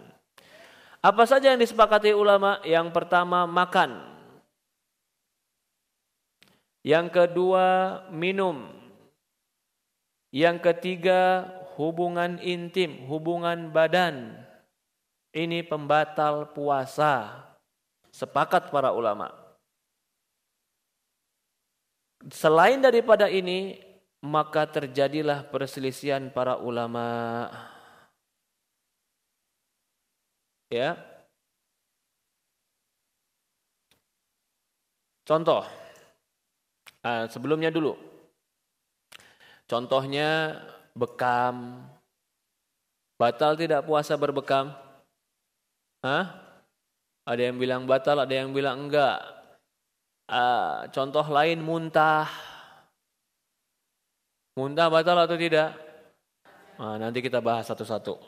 Apa saja yang disepakati ulama? Yang pertama makan. Yang kedua minum. Yang ketiga hubungan intim, hubungan badan. Ini pembatal puasa. Sepakat para ulama. Selain daripada ini, maka terjadilah perselisihan para ulama. Ya. Contoh. Sebelumnya dulu. Contohnya bekam. Batal tidak puasa berbekam? Ada yang bilang batal, ada yang bilang enggak. Contoh lain muntah. Muntah batal atau tidak? Nanti kita bahas satu-satu.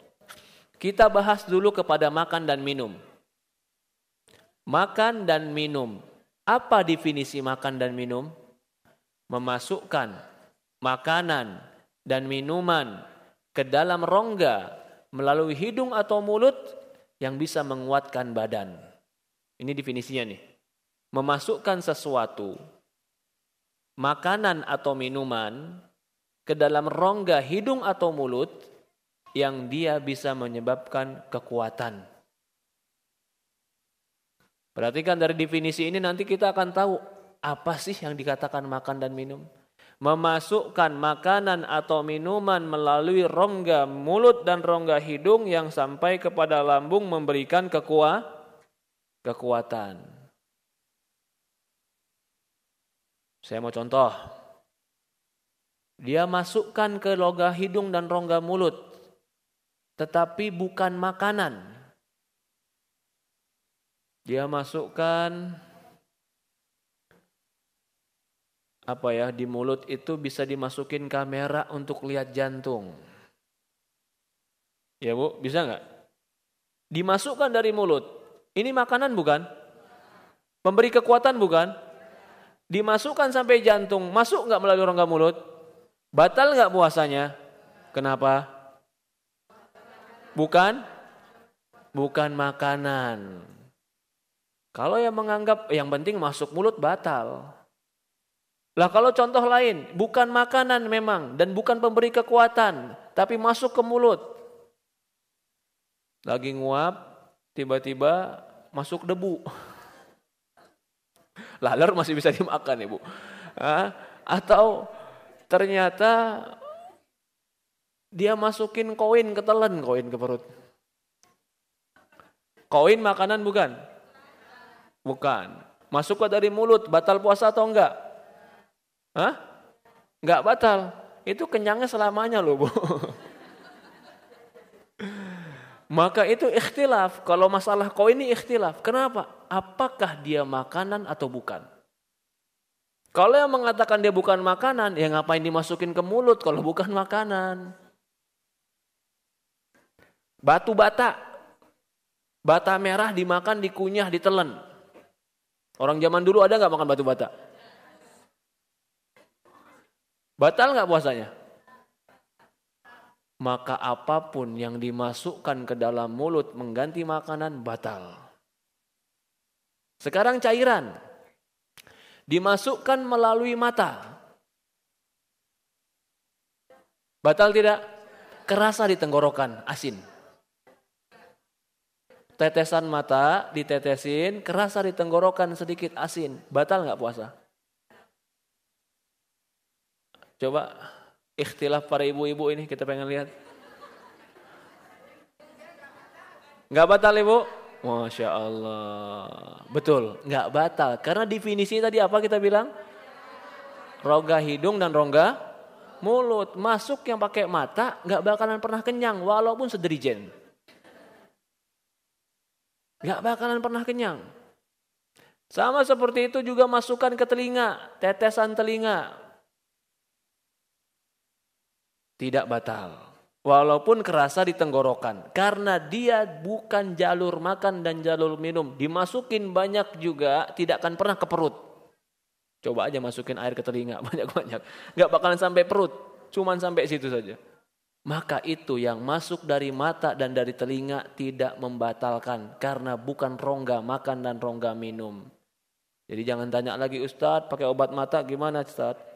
Kita bahas dulu kepada makan dan minum. Makan dan minum. Apa definisi makan dan minum? Memasukkan makanan dan minuman ke dalam rongga melalui hidung atau mulut yang bisa menguatkan badan. Ini definisinya nih. Memasukkan sesuatu, makanan atau minuman ke dalam rongga hidung atau mulut yang dia bisa menyebabkan kekuatan. Perhatikan dari definisi ini nanti kita akan tahu apa sih yang dikatakan makan dan minum. Memasukkan makanan atau minuman melalui rongga mulut dan rongga hidung yang sampai kepada lambung memberikan kekuatan. Saya mau contoh. Dia masukkan ke rongga hidung dan rongga mulut, tetapi bukan makanan. Dia masukkan di mulut itu bisa dimasukin kamera untuk lihat jantung. Ya Bu, bisa nggak? Dimasukkan dari mulut. Ini makanan bukan? Memberi kekuatan bukan? Dimasukkan sampai jantung. Masuk nggak melalui rongga mulut? Batal nggak puasanya? Kenapa? Bukan makanan. Kalau yang menganggap yang penting masuk mulut batal. Lah kalau contoh lain, bukan makanan memang dan bukan pemberi kekuatan, tapi masuk ke mulut. Lagi nguap, tiba-tiba masuk debu. Laler masih bisa dimakan Ibu. Atau ternyata dia masukin koin ke perut. Koin makanan bukan? Bukan. Masuk ke dari mulut, batal puasa atau enggak? Hah? Enggak batal. Itu kenyangnya selamanya loh, Bu. Maka itu ikhtilaf. Kalau masalah koin ini ikhtilaf. Kenapa? Apakah dia makanan atau bukan? Kalau yang mengatakan dia bukan makanan, ya ngapain dimasukin ke mulut kalau bukan makanan? Batu bata. Bata merah dimakan, dikunyah, ditelan. Orang zaman dulu ada nggak makan batu bata? Batal nggak puasanya? Maka apapun yang dimasukkan ke dalam mulut mengganti makanan batal. Sekarang cairan. Dimasukkan melalui mata. Batal tidak? Kerasa di tenggorokan, asin. Tetesan mata ditetesin, kerasa di tenggorokan sedikit asin. Batal nggak puasa? Coba ikhtilaf para ibu-ibu ini kita pengen lihat. Nggak batal ibu? Masya Allah. Betul, nggak batal. Karena definisi tadi apa kita bilang? Rongga hidung dan rongga mulut. Masuk yang pakai mata nggak bakalan pernah kenyang walaupun sederijen. Nggak bakalan pernah kenyang. Sama seperti itu juga masukkan ke telinga, tetesan telinga. Tidak batal. Walaupun kerasa di tenggorokan. Karena dia bukan jalur makan dan jalur minum. Dimasukin banyak juga tidak akan pernah ke perut. Coba aja masukin air ke telinga banyak-banyak. Nggak bakalan sampai perut. Cuman sampai situ saja. Maka itu yang masuk dari mata dan dari telinga tidak membatalkan. Karena bukan rongga makan dan rongga minum. Jadi jangan tanya lagi, Ustadz pakai obat mata gimana Ustadz?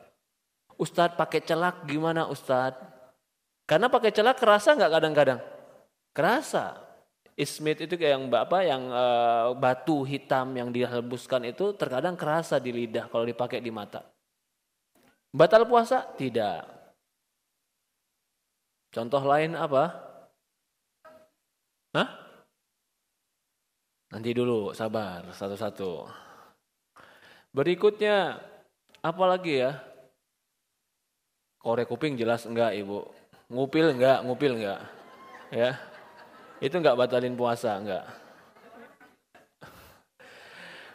Ustadz pakai celak gimana Ustadz? Karena pakai celak kerasa nggak kadang-kadang? Kerasa. Ismit itu kayak yang batu hitam yang dihembuskan itu terkadang kerasa di lidah kalau dipakai di mata. Batal puasa? Tidak. Contoh lain apa? Hah? Nanti dulu, sabar satu-satu. Berikutnya apa lagi ya? Korek kuping jelas enggak Ibu? Ngupil enggak? Ya. Itu enggak batalin puasa, enggak.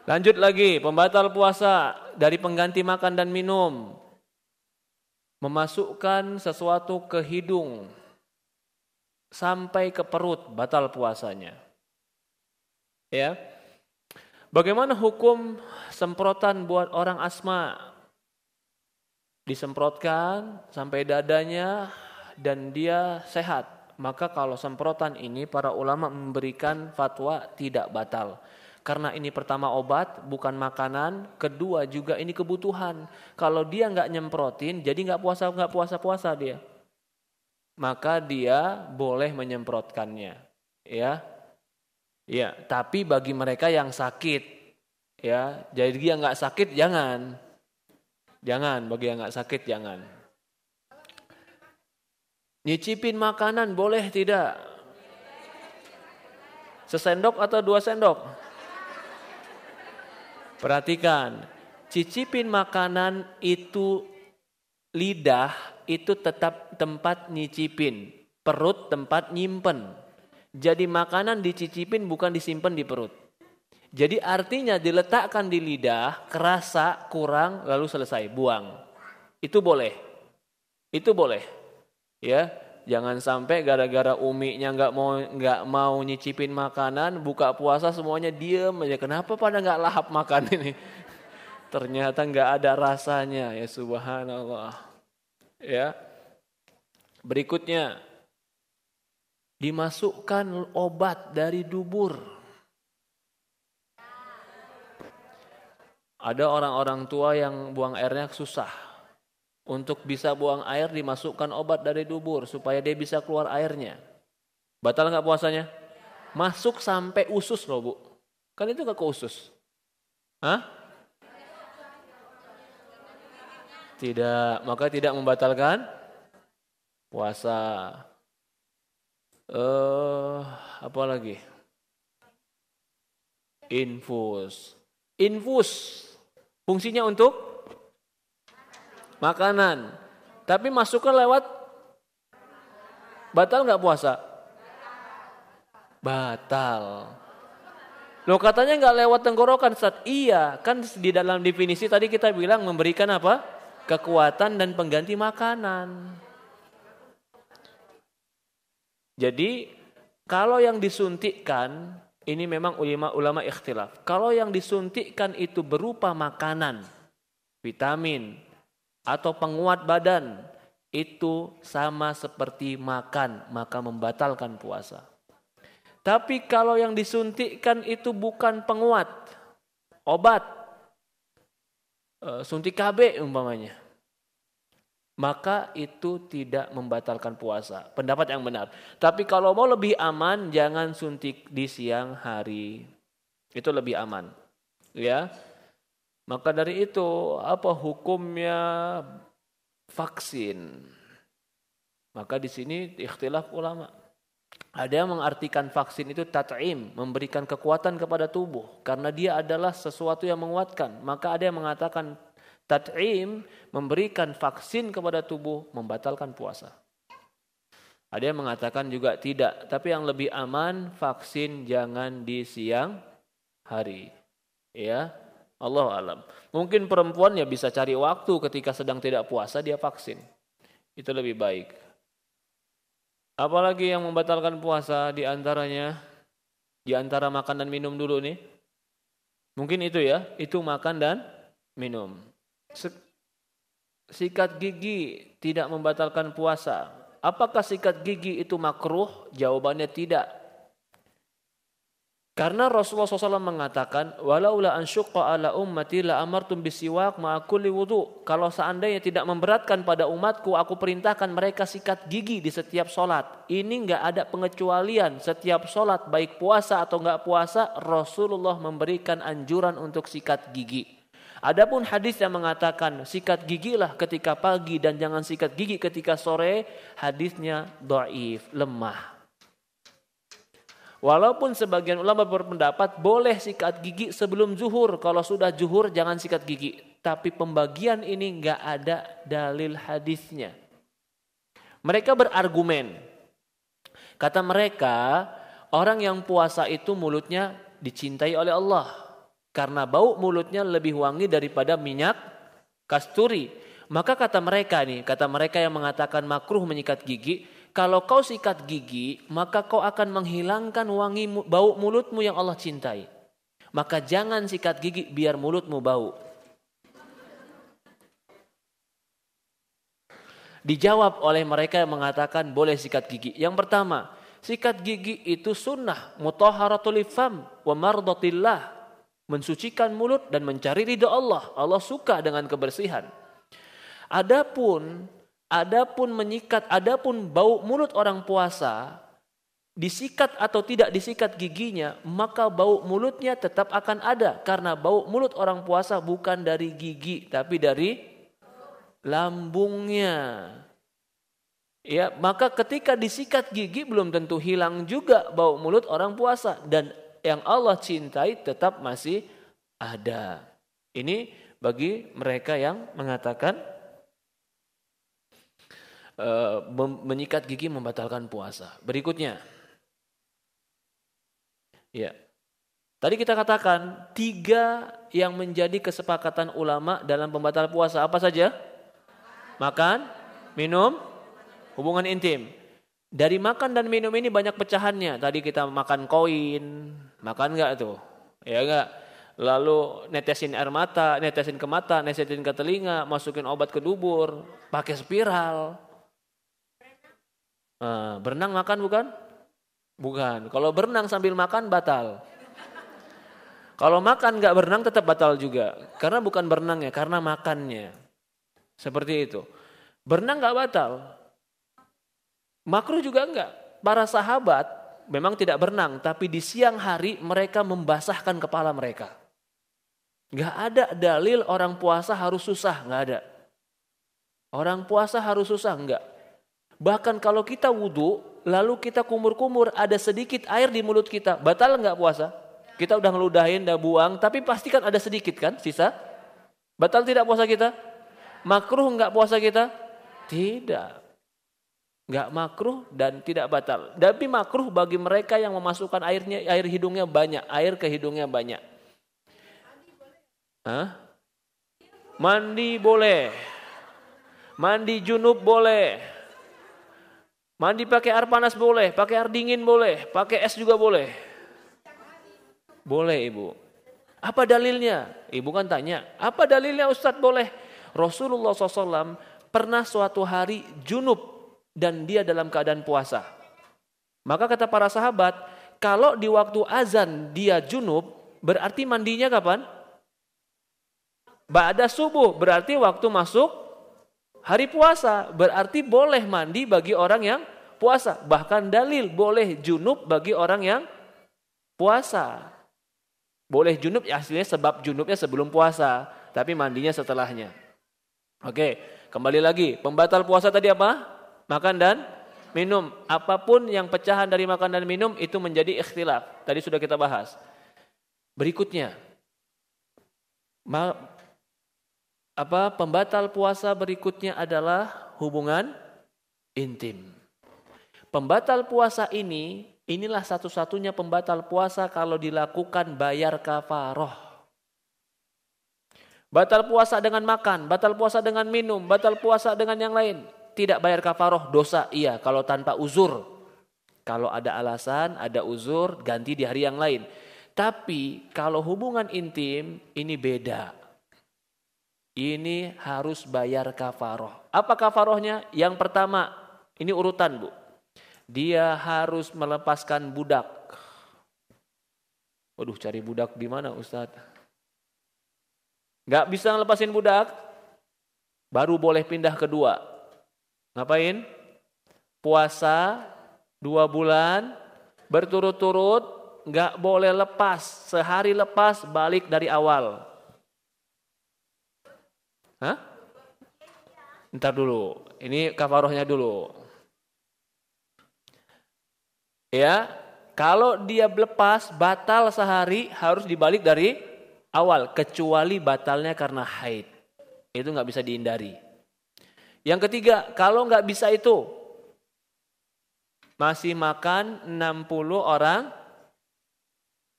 Lanjut lagi, pembatal puasa dari pengganti makan dan minum. Memasukkan sesuatu ke hidung sampai ke perut, batal puasanya. Ya. Bagaimana hukum semprotan buat orang asma? Disemprotkan sampai dadanya dan dia sehat. Maka kalau semprotan ini para ulama memberikan fatwa tidak batal. Karena ini pertama obat, bukan makanan. Kedua juga ini kebutuhan. Kalau dia nggak nyemprotin, jadi nggak puasa dia. Maka dia boleh menyemprotkannya. Ya, tapi bagi mereka yang sakit, ya, jadi dia nggak sakit jangan. Bagi yang nggak sakit jangan. Nyicipin makanan boleh tidak? Sesendok atau 2 sendok? Perhatikan, cicipin makanan itu lidah itu tetap tempat nyicipin, perut tempat nyimpen. Jadi makanan dicicipin bukan disimpan di perut. Jadi artinya diletakkan di lidah, kerasa kurang lalu selesai, buang. Itu boleh. Ya, jangan sampai gara-gara uminya nggak mau nyicipin makanan, buka puasa semuanya diem aja. Kenapa pada nggak lahap makan ini? Ternyata nggak ada rasanya, ya subhanallah. Ya. Berikutnya, dimasukkan obat dari dubur. Ada orang-orang tua yang buang airnya susah. Untuk bisa buang air dimasukkan obat dari dubur supaya dia bisa keluar airnya. Batal nggak puasanya? Masuk sampai usus loh Bu. Kan itu nggak ke usus. Hah? Tidak, maka tidak membatalkan puasa. Apa lagi? Infus. Infus fungsinya untuk makanan. Tapi masukkan lewat batal nggak puasa? Batal. Loh katanya nggak lewat tenggorokan, Ustaz. Iya, kan di dalam definisi tadi kita bilang memberikan apa? Kekuatan dan pengganti makanan. Jadi kalau yang disuntikkan, ini memang ulama ikhtilaf. Kalau yang disuntikkan itu berupa makanan, vitamin, atau penguat badan, itu sama seperti makan, maka membatalkan puasa. Tapi kalau yang disuntikkan itu bukan penguat, obat, suntik KB umpamanya, maka itu tidak membatalkan puasa. Pendapat yang benar. Tapi kalau mau lebih aman, jangan suntik di siang hari. Itu lebih aman. Ya. Maka dari itu, apa hukumnya vaksin? Maka di sini ikhtilaf ulama. Ada yang mengartikan vaksin itu tat'im, memberikan kekuatan kepada tubuh karena dia adalah sesuatu yang menguatkan. Maka ada yang mengatakan tat'im, memberikan vaksin kepada tubuh, membatalkan puasa. Ada yang mengatakan juga tidak, tapi yang lebih aman vaksin jangan di siang hari. Ya, Allahu a'lam. Mungkin perempuan ya bisa cari waktu ketika sedang tidak puasa dia vaksin. Itu lebih baik. Apalagi yang membatalkan puasa di antaranya, di antara makan dan minum dulu nih. Mungkin itu ya, itu makan dan minum. Sikat gigi tidak membatalkan puasa. Apakah sikat gigi itu makruh? Jawabannya tidak. Karena Rasulullah SAW mengatakan, walaula an syuqqa ala ummati la amartum bisiwak ma'a kulli wudu. Kalau seandainya tidak memberatkan pada umatku, aku perintahkan mereka sikat gigi di setiap solat. Ini enggak ada pengecualian. Setiap solat, baik puasa atau enggak puasa, Rasulullah memberikan anjuran untuk sikat gigi. Adapun hadis yang mengatakan sikat gigilah ketika pagi dan jangan sikat gigi ketika sore, hadisnya dhaif, lemah. Walaupun sebagian ulama berpendapat boleh sikat gigi sebelum zuhur. Kalau sudah zuhur jangan sikat gigi. Tapi pembagian ini enggak ada dalil hadisnya. Mereka berargumen. Kata mereka, orang yang puasa itu mulutnya dicintai oleh Allah. Karena bau mulutnya lebih wangi daripada minyak kasturi. Maka kata mereka yang mengatakan makruh menyikat gigi, kalau kau sikat gigi, maka kau akan menghilangkan wangi bau mulutmu yang Allah cintai. Maka jangan sikat gigi biar mulutmu bau. Dijawab oleh mereka yang mengatakan boleh sikat gigi. Yang pertama, sikat gigi itu sunnah, mutahharatul fam wa mardatillah. Mensucikan mulut dan mencari ridha Allah. Allah suka dengan kebersihan. Adapun bau mulut orang puasa, disikat atau tidak disikat giginya, maka bau mulutnya tetap akan ada. Karena bau mulut orang puasa bukan dari gigi, tapi dari lambungnya. Ya, maka ketika disikat gigi belum tentu hilang juga bau mulut orang puasa. Dan yang Allah cintai tetap masih ada. Ini bagi mereka yang mengatakan menyikat gigi membatalkan puasa. Berikutnya, ya, tadi kita katakan 3 yang menjadi kesepakatan ulama dalam pembatal puasa apa saja? Makan, minum, hubungan intim. Dari makan dan minum ini banyak pecahannya. Tadi kita makan koin, makan enggak tuh? Ya enggak. Lalu netesin air mata, netesin ke mata, netesin ke telinga, masukin obat ke dubur, pakai spiral. Berenang makan bukan? Bukan. Kalau berenang sambil makan batal. Kalau makan enggak berenang tetap batal juga. Karena bukan berenangnya, karena makannya. Seperti itu. Berenang enggak batal. Makruh juga enggak. Para sahabat memang tidak berenang, tapi di siang hari mereka membasahkan kepala mereka. Enggak ada dalil orang puasa harus susah, enggak ada. Orang puasa harus susah, enggak. Bahkan kalau kita wudu, lalu kita kumur-kumur, ada sedikit air di mulut kita, batal enggak puasa? Kita udah ngeludahin, udah buang, tapi pasti kan ada sedikit kan sisa. Batal tidak puasa kita? Makruh enggak puasa kita? Tidak. Enggak makruh dan tidak batal. Tapi makruh bagi mereka yang memasukkan air hidungnya banyak, air ke hidungnya banyak. Hah? Mandi boleh. Mandi junub boleh. Mandi pakai air panas boleh, pakai air dingin boleh, pakai es juga boleh. Boleh Ibu. Apa dalilnya? Ibu kan tanya, apa dalilnya Ustadz boleh? Rasulullah SAW pernah suatu hari junub dan dia dalam keadaan puasa. Maka kata para sahabat, kalau di waktu azan dia junub, berarti mandinya kapan? Ba'da subuh, berarti waktu masuk hari puasa. Berarti boleh mandi bagi orang yang puasa. Bahkan dalil boleh junub bagi orang yang puasa. Boleh junub ya aslinya sebab junubnya sebelum puasa, tapi mandinya setelahnya. Oke, kembali lagi. Pembatal puasa tadi apa? Makan dan minum. Apapun yang pecahan dari makan dan minum itu menjadi ikhtilaf. Tadi sudah kita bahas. Berikutnya, pembatal puasa berikutnya adalah hubungan intim. Pembatal puasa inilah satu-satunya pembatal puasa kalau dilakukan bayar kafaroh. Batal puasa dengan makan, batal puasa dengan minum, batal puasa dengan yang lain. Tidak bayar kafaroh, dosa iya kalau tanpa uzur. Kalau ada alasan, ada uzur, ganti di hari yang lain. Tapi kalau hubungan intim ini beda. Ini harus bayar kafaroh. Apa kafarohnya? Yang pertama, ini urutan Bu. Dia harus melepaskan budak. Waduh, cari budak di mana Ustadz? Gak bisa ngelepasin budak, baru boleh pindah kedua. Ngapain? Puasa 2 bulan berturut-turut, gak boleh lepas. Sehari lepas balik dari awal. Hah? Ntar dulu, ini kafarohnya dulu. Ya, kalau dia lepas batal sehari harus dibalik dari awal, kecuali batalnya karena haid. Itu nggak bisa dihindari. Yang ketiga, kalau nggak bisa itu masih makan 60 orang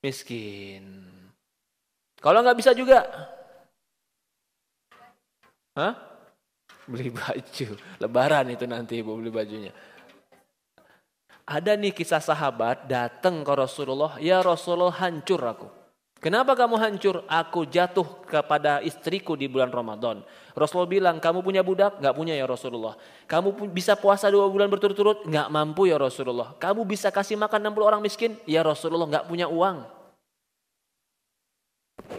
miskin. Kalau nggak bisa juga, beli baju. Lebaran itu nanti Ibu beli bajunya. Ada nih kisah sahabat datang ke Rasulullah, ya Rasulullah hancur aku. Kenapa kamu hancur? Aku jatuh kepada istriku di bulan Ramadan. Rasulullah bilang, kamu punya budak? Gak punya ya Rasulullah. Kamu bisa puasa 2 bulan berturut-turut? Gak mampu ya Rasulullah. Kamu bisa kasih makan 60 orang miskin? Ya Rasulullah gak punya uang.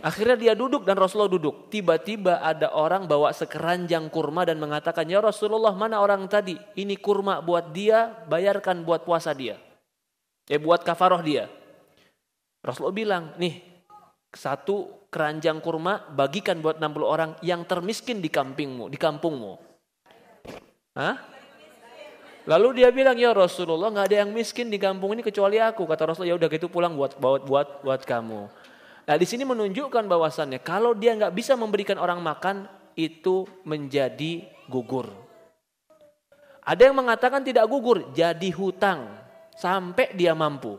Akhirnya dia duduk dan Rasulullah duduk. Tiba-tiba ada orang bawa sekeranjang kurma dan mengatakan, ya Rasulullah mana orang tadi? Ini kurma buat dia, bayarkan buat puasa dia. Buat kafaroh dia. Rasulullah bilang, nih 1 keranjang kurma bagikan buat 60 orang yang termiskin di kampungmu. Lalu dia bilang, ya Rasulullah gak ada yang miskin di kampung ini kecuali aku. Kata Rasulullah, ya udah gitu pulang buat kamu. Nah di sini menunjukkan bahwasannya kalau dia nggak bisa memberikan orang makan itu menjadi gugur. Ada yang mengatakan tidak gugur, jadi hutang sampai dia mampu.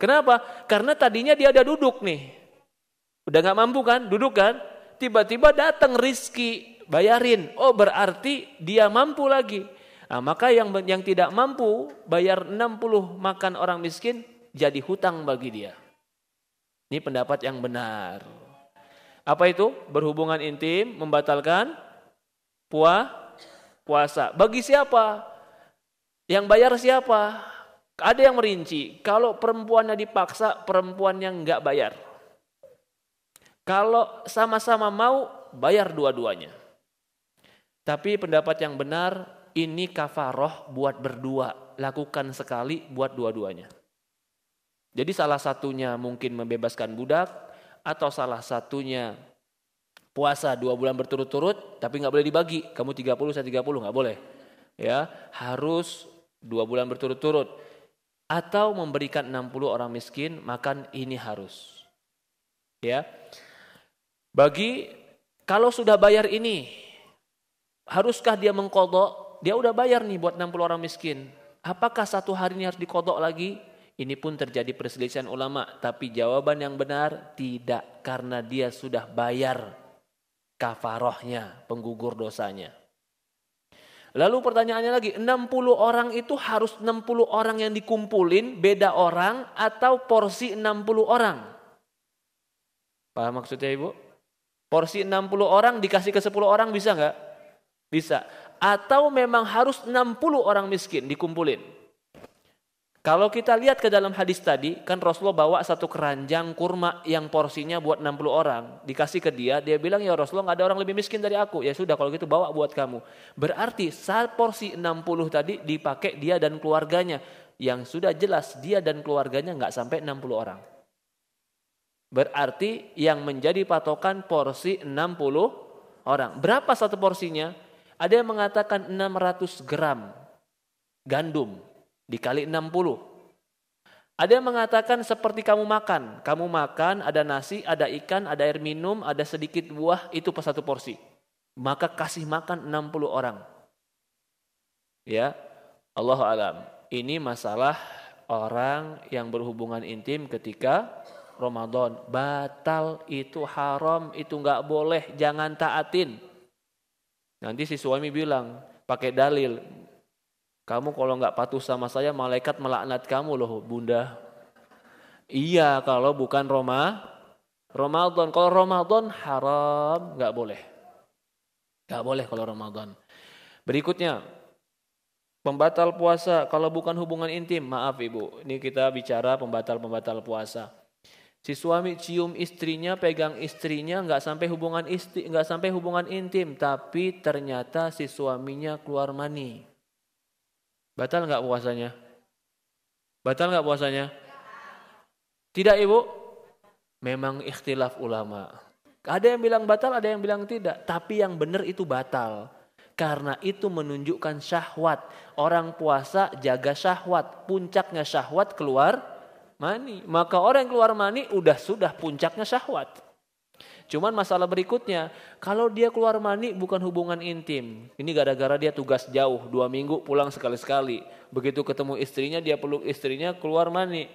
Kenapa? Karena tadinya dia ada duduk nih, udah nggak mampu kan, duduk kan, tiba-tiba datang rizki, bayarin. Oh berarti dia mampu lagi. Nah maka yang tidak mampu bayar 60 makan orang miskin jadi hutang bagi dia. Ini pendapat yang benar. Apa itu? Berhubungan intim membatalkan puasa. Bagi siapa? Yang bayar siapa? Ada yang merinci. Kalau perempuannya dipaksa, perempuan yang enggak bayar. Kalau sama-sama mau, bayar dua-duanya. Tapi pendapat yang benar, ini kafaroh buat berdua. Lakukan sekali buat dua-duanya. Jadi salah satunya mungkin membebaskan budak atau salah satunya puasa 2 bulan berturut-turut tapi nggak boleh dibagi. Kamu 30 saya 30 nggak boleh. Ya, harus 2 bulan berturut-turut. atau memberikan 60 orang miskin makan, ini harus. Ya. Kalau sudah bayar ini, haruskah dia mengqadha? Dia udah bayar nih buat 60 orang miskin. Apakah satu hari ini harus diqadha lagi? Ini pun terjadi perselisihan ulama, tapi jawaban yang benar tidak, karena dia sudah bayar kafarahnya, penggugur dosanya. Lalu pertanyaannya lagi, 60 orang itu harus 60 orang yang dikumpulin, beda orang, atau porsi 60 orang? Paham maksudnya Ibu? Porsi 60 orang dikasih ke 10 orang bisa nggak? Bisa. Atau memang harus 60 orang miskin dikumpulin? Kalau kita lihat ke dalam hadis tadi, kan Rasulullah bawa satu keranjang kurma yang porsinya buat 60 orang. Dikasih ke dia bilang, ya Rasulullah nggak ada orang lebih miskin dari aku. Ya sudah kalau gitu bawa buat kamu. Berarti saat porsi 60 tadi dipakai dia dan keluarganya. Yang sudah jelas dia dan keluarganya nggak sampai 60 orang. Berarti yang menjadi patokan porsi 60 orang. Berapa satu porsinya? Ada yang mengatakan 600 gram gandum dikali 60. Ada yang mengatakan seperti kamu makan. Kamu makan, ada nasi, ada ikan, ada air minum, ada sedikit buah, itu per satu porsi. Maka kasih makan 60 orang. Ya, Allahu a'lam. Ini masalah orang yang berhubungan intim ketika Ramadan. Batal, itu haram, itu enggak boleh, jangan taatin. Nanti si suami bilang, pakai dalil, kamu kalau nggak patuh sama saya, malaikat melaknat kamu loh bunda. Iya kalau bukan Ramadan. Kalau Ramadan haram, nggak boleh. Nggak boleh kalau Ramadan. Berikutnya, pembatal puasa kalau bukan hubungan intim. Maaf Ibu, ini kita bicara pembatal puasa. Si suami cium istrinya, pegang istrinya, nggak sampai hubungan intim, tapi ternyata si suaminya keluar mani. Batal nggak puasanya? Batal nggak puasanya? Tidak Ibu? Memang ikhtilaf ulama. Ada yang bilang batal, ada yang bilang tidak. Tapi yang benar itu batal. Karena itu menunjukkan syahwat. Orang puasa jaga syahwat. Puncaknya syahwat keluar mani. Maka orang yang keluar mani sudah puncaknya syahwat. Cuman masalah berikutnya, kalau dia keluar mani bukan hubungan intim. Ini gara-gara dia tugas jauh, 2 minggu pulang sekali-sekali. Begitu ketemu istrinya, dia peluk istrinya, keluar mani.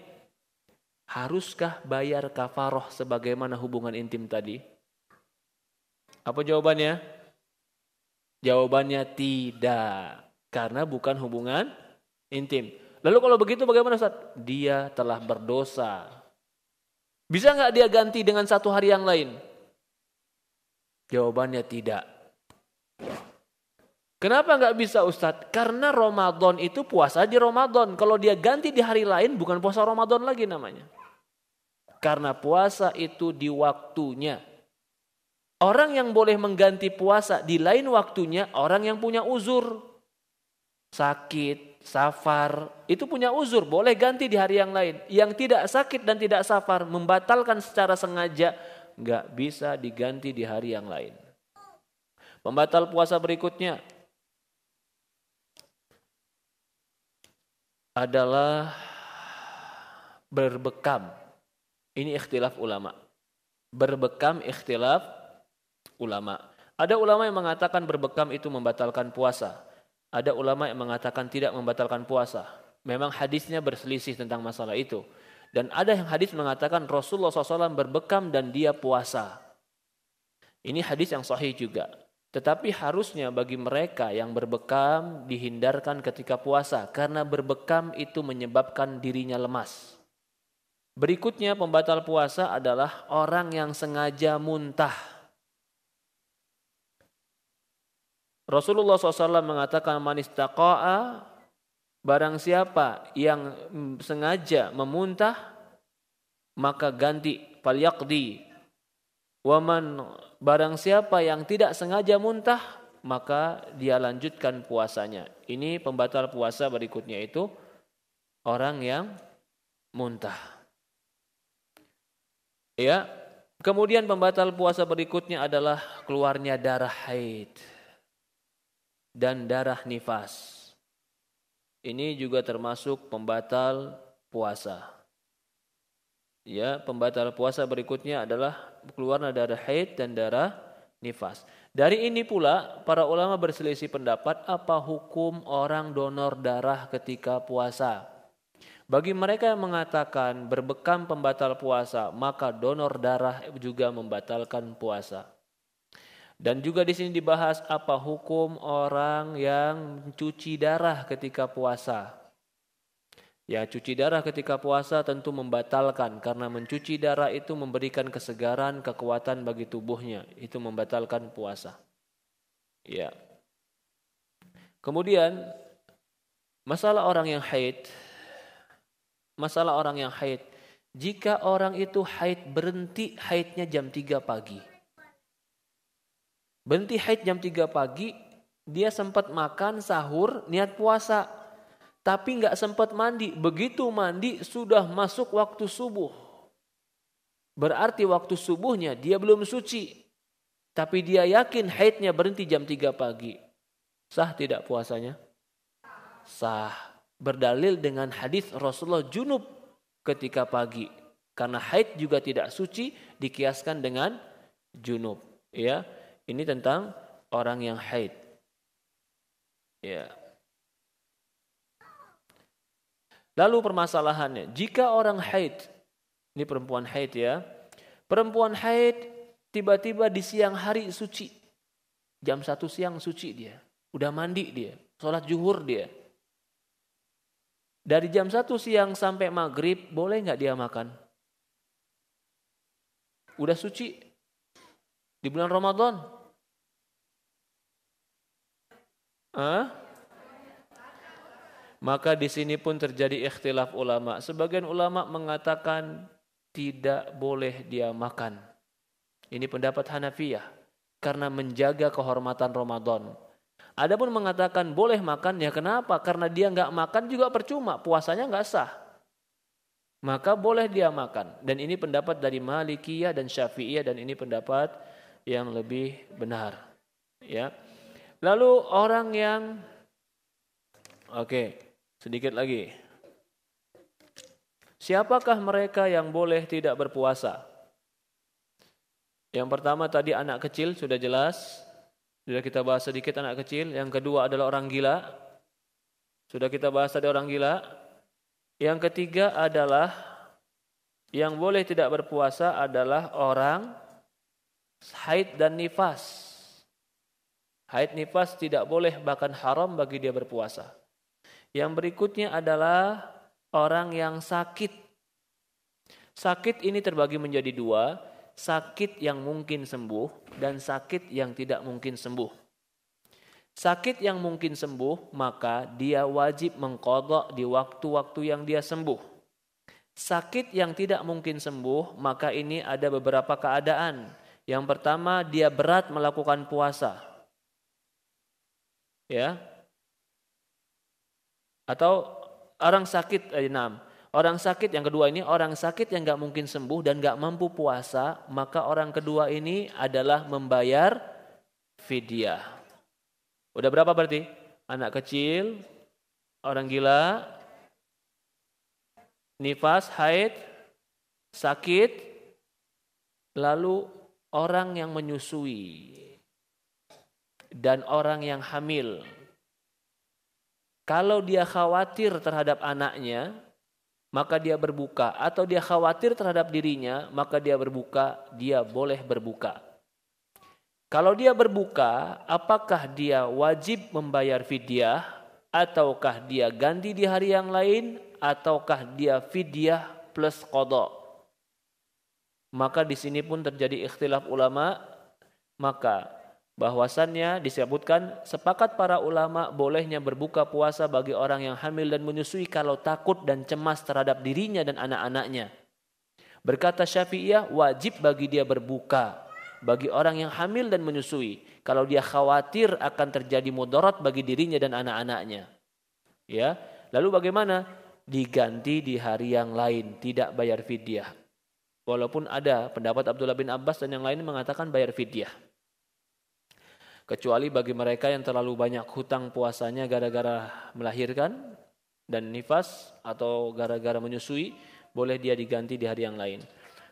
Haruskah bayar kafarah sebagaimana hubungan intim tadi? Apa jawabannya? Jawabannya tidak. Karena bukan hubungan intim. Lalu kalau begitu bagaimana Ustaz? Dia telah berdosa. Bisa nggak dia ganti dengan satu hari yang lain? Jawabannya tidak. Kenapa nggak bisa Ustadz? Karena Ramadan itu puasa di Ramadan. Kalau dia ganti di hari lain bukan puasa Ramadan lagi namanya. Karena puasa itu di waktunya. Orang yang boleh mengganti puasa di lain waktunya, orang yang punya uzur. Sakit, safar, itu punya uzur. Boleh ganti di hari yang lain. Yang tidak sakit dan tidak safar, membatalkan secara sengaja, nggak bisa diganti di hari yang lain. Pembatal puasa berikutnya adalah berbekam. Ini ikhtilaf ulama. Berbekam ikhtilaf ulama. Ada ulama yang mengatakan berbekam itu membatalkan puasa. Ada ulama yang mengatakan tidak membatalkan puasa. Memang hadisnya berselisih tentang masalah itu. Dan ada yang hadis mengatakan Rasulullah SAW berbekam dan dia puasa. Ini hadis yang sahih juga. Tetapi harusnya bagi mereka yang berbekam dihindarkan ketika puasa. Karena berbekam itu menyebabkan dirinya lemas. Berikutnya pembatal puasa adalah orang yang sengaja muntah. Rasulullah SAW mengatakan man istaqa'a, barang siapa yang sengaja memuntah maka ganti falyaqdi. Waman, barang siapa yang tidak sengaja muntah maka dia lanjutkan puasanya. Ini pembatal puasa berikutnya itu orang yang muntah. Ya, kemudian pembatal puasa berikutnya adalah keluarnya darah haid dan darah nifas. Ini juga termasuk pembatal puasa. Ya, pembatal puasa berikutnya adalah keluarnya darah haid dan darah nifas. Dari ini pula para ulama berselisih pendapat apa hukum orang donor darah ketika puasa. Bagi mereka yang mengatakan berbekam pembatal puasa, maka donor darah juga membatalkan puasa. Dan juga di sini dibahas apa hukum orang yang mencuci darah ketika puasa. Ya, cuci darah ketika puasa tentu membatalkan karena mencuci darah itu memberikan kesegaran, kekuatan bagi tubuhnya. Itu membatalkan puasa. Ya. Kemudian masalah orang yang haid. Masalah orang yang haid. Jika orang itu haid berhenti haidnya jam 3 pagi. Berhenti haid jam 3 pagi, dia sempat makan sahur niat puasa. Tapi nggak sempat mandi. Begitu mandi sudah masuk waktu subuh. Berarti waktu subuhnya dia belum suci. Tapi dia yakin haidnya berhenti jam 3 pagi. Sah tidak puasanya? Sah. Berdalil dengan hadis Rasulullah junub ketika pagi. Karena haid juga tidak suci dikiaskan dengan junub. Ya, ini tentang orang yang haid. Ya. Lalu permasalahannya, jika orang haid, ini perempuan haid ya, perempuan haid tiba-tiba di siang hari suci, jam 1 siang suci dia, udah mandi dia, sholat zuhur dia. Dari jam 1 siang sampai maghrib, boleh nggak dia makan? Udah suci, di bulan Ramadan. Maka di sini pun terjadi ikhtilaf ulama. Sebagian ulama mengatakan tidak boleh dia makan. Ini pendapat Hanafiyah karena menjaga kehormatan Ramadan. Adapun mengatakan boleh makan, ya kenapa? Karena dia nggak makan juga percuma, puasanya nggak sah. Maka boleh dia makan. Dan ini pendapat dari Malikiyah dan Syafi'iyah dan ini pendapat yang lebih benar. Ya. Lalu orang yang sedikit lagi. Siapakah mereka yang boleh tidak berpuasa? Yang pertama tadi anak kecil sudah jelas. Sudah kita bahas sedikit anak kecil. Yang kedua adalah orang gila. Sudah kita bahas tadi orang gila. Yang ketiga adalah yang boleh tidak berpuasa adalah orang haid dan nifas. Haid nifas tidak boleh bahkan haram bagi dia berpuasa. Yang berikutnya adalah orang yang sakit. Sakit ini terbagi menjadi 2, sakit yang mungkin sembuh dan sakit yang tidak mungkin sembuh. Sakit yang mungkin sembuh, maka dia wajib mengqadha di waktu-waktu yang dia sembuh. Sakit yang tidak mungkin sembuh, maka ini ada beberapa keadaan. Yang pertama, dia berat melakukan puasa. Ya. Atau orang sakit, orang sakit yang kedua ini, orang sakit yang gak mungkin sembuh dan gak mampu puasa, maka orang kedua ini adalah membayar fidyah. Udah berapa berarti? Anak kecil, orang gila, nifas, haid, sakit, lalu orang yang menyusui dan orang yang hamil. Kalau dia khawatir terhadap anaknya, maka dia berbuka. Atau dia khawatir terhadap dirinya, maka dia berbuka, dia boleh berbuka. Kalau dia berbuka, apakah dia wajib membayar fidyah, ataukah dia ganti di hari yang lain, ataukah dia fidyah plus qadha? Maka di sini pun terjadi ikhtilaf ulama, maka bahwasannya disebutkan sepakat para ulama bolehnya berbuka puasa bagi orang yang hamil dan menyusui kalau takut dan cemas terhadap dirinya dan anak-anaknya. Berkata Syafi'iyah, wajib bagi dia berbuka bagi orang yang hamil dan menyusui kalau dia khawatir akan terjadi mudarat bagi dirinya dan anak-anaknya. Ya, lalu bagaimana? Diganti di hari yang lain, tidak bayar fidyah. Walaupun ada pendapat Abdullah bin Abbas dan yang lain mengatakan bayar fidyah. Kecuali bagi mereka yang terlalu banyak hutang puasanya gara-gara melahirkan, dan nifas atau gara-gara menyusui, boleh dia diganti di hari yang lain.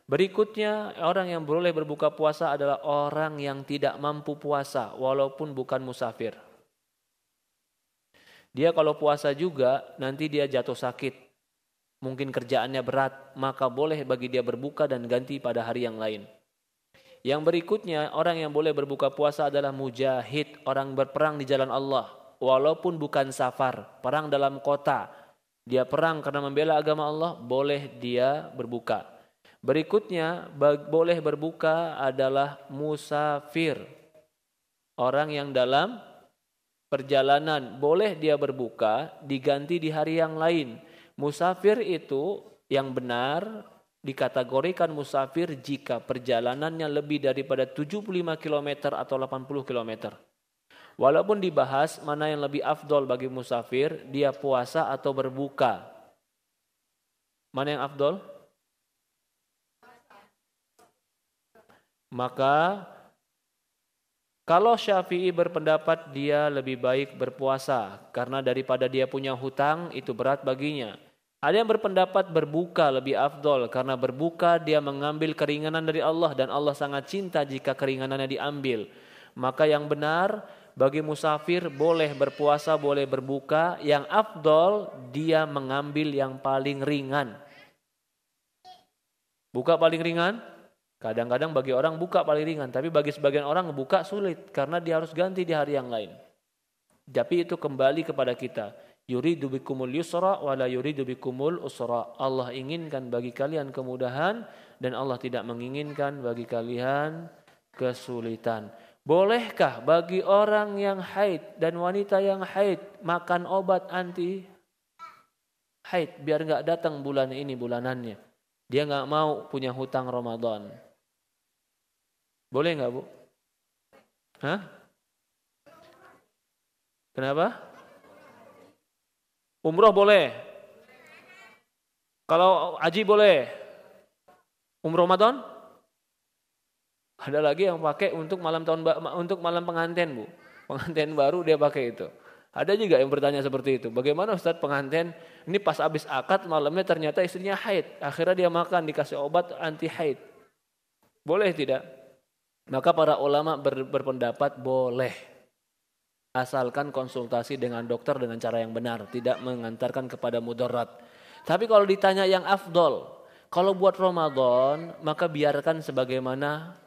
Berikutnya, orang yang boleh berbuka puasa adalah orang yang tidak mampu puasa walaupun bukan musafir. Dia kalau puasa juga nanti dia jatuh sakit, mungkin kerjaannya berat, maka boleh bagi dia berbuka dan ganti pada hari yang lain. Yang berikutnya, orang yang boleh berbuka puasa adalah mujahid, orang berperang di jalan Allah walaupun bukan safar, perang dalam kota. Dia perang karena membela agama Allah, boleh dia berbuka. Berikutnya, boleh berbuka adalah musafir. Orang yang dalam perjalanan, boleh dia berbuka diganti di hari yang lain. Musafir itu yang benar dikategorikan musafir jika perjalanannya lebih daripada 75 km atau 80 km. Walaupun dibahas mana yang lebih afdol bagi musafir, dia puasa atau berbuka. Mana yang afdol? Maka kalau Syafi'i berpendapat dia lebih baik berpuasa karena daripada dia punya hutang itu berat baginya. Ada yang berpendapat berbuka lebih afdol karena berbuka dia mengambil keringanan dari Allah dan Allah sangat cinta jika keringanannya diambil. Maka yang benar bagi musafir boleh berpuasa, boleh berbuka. Yang afdol dia mengambil yang paling ringan. Buka paling ringan? Kadang-kadang bagi orang buka paling ringan, tapi bagi sebagian orang buka sulit karena dia harus ganti di hari yang lain. Tapi itu kembali kepada kita. Yuridu bikumul yusra wa la yuridu bikumul usra. Allah inginkan bagi kalian kemudahan dan Allah tidak menginginkan bagi kalian kesulitan. Bolehkah bagi orang yang haid dan wanita yang haid makan obat anti haid biar enggak datang bulan ini bulanannya? Dia enggak mau punya hutang Ramadan. Boleh enggak, Bu? Hah? Kenapa? Umroh boleh. Kalau haji boleh. Umroh Ramadan? Ada lagi yang pakai untuk malam pengantin, Bu. Pengantin baru dia pakai itu. Ada juga yang bertanya seperti itu. Bagaimana Ustaz pengantin ini pas habis akad malamnya ternyata istrinya haid. Akhirnya dia makan dikasih obat anti haid. Boleh tidak? Maka para ulama berpendapat boleh. Asalkan konsultasi dengan dokter dengan cara yang benar, tidak mengantarkan kepada mudarat. Tapi kalau ditanya yang afdol, kalau buat Ramadan, maka biarkan sebagaimana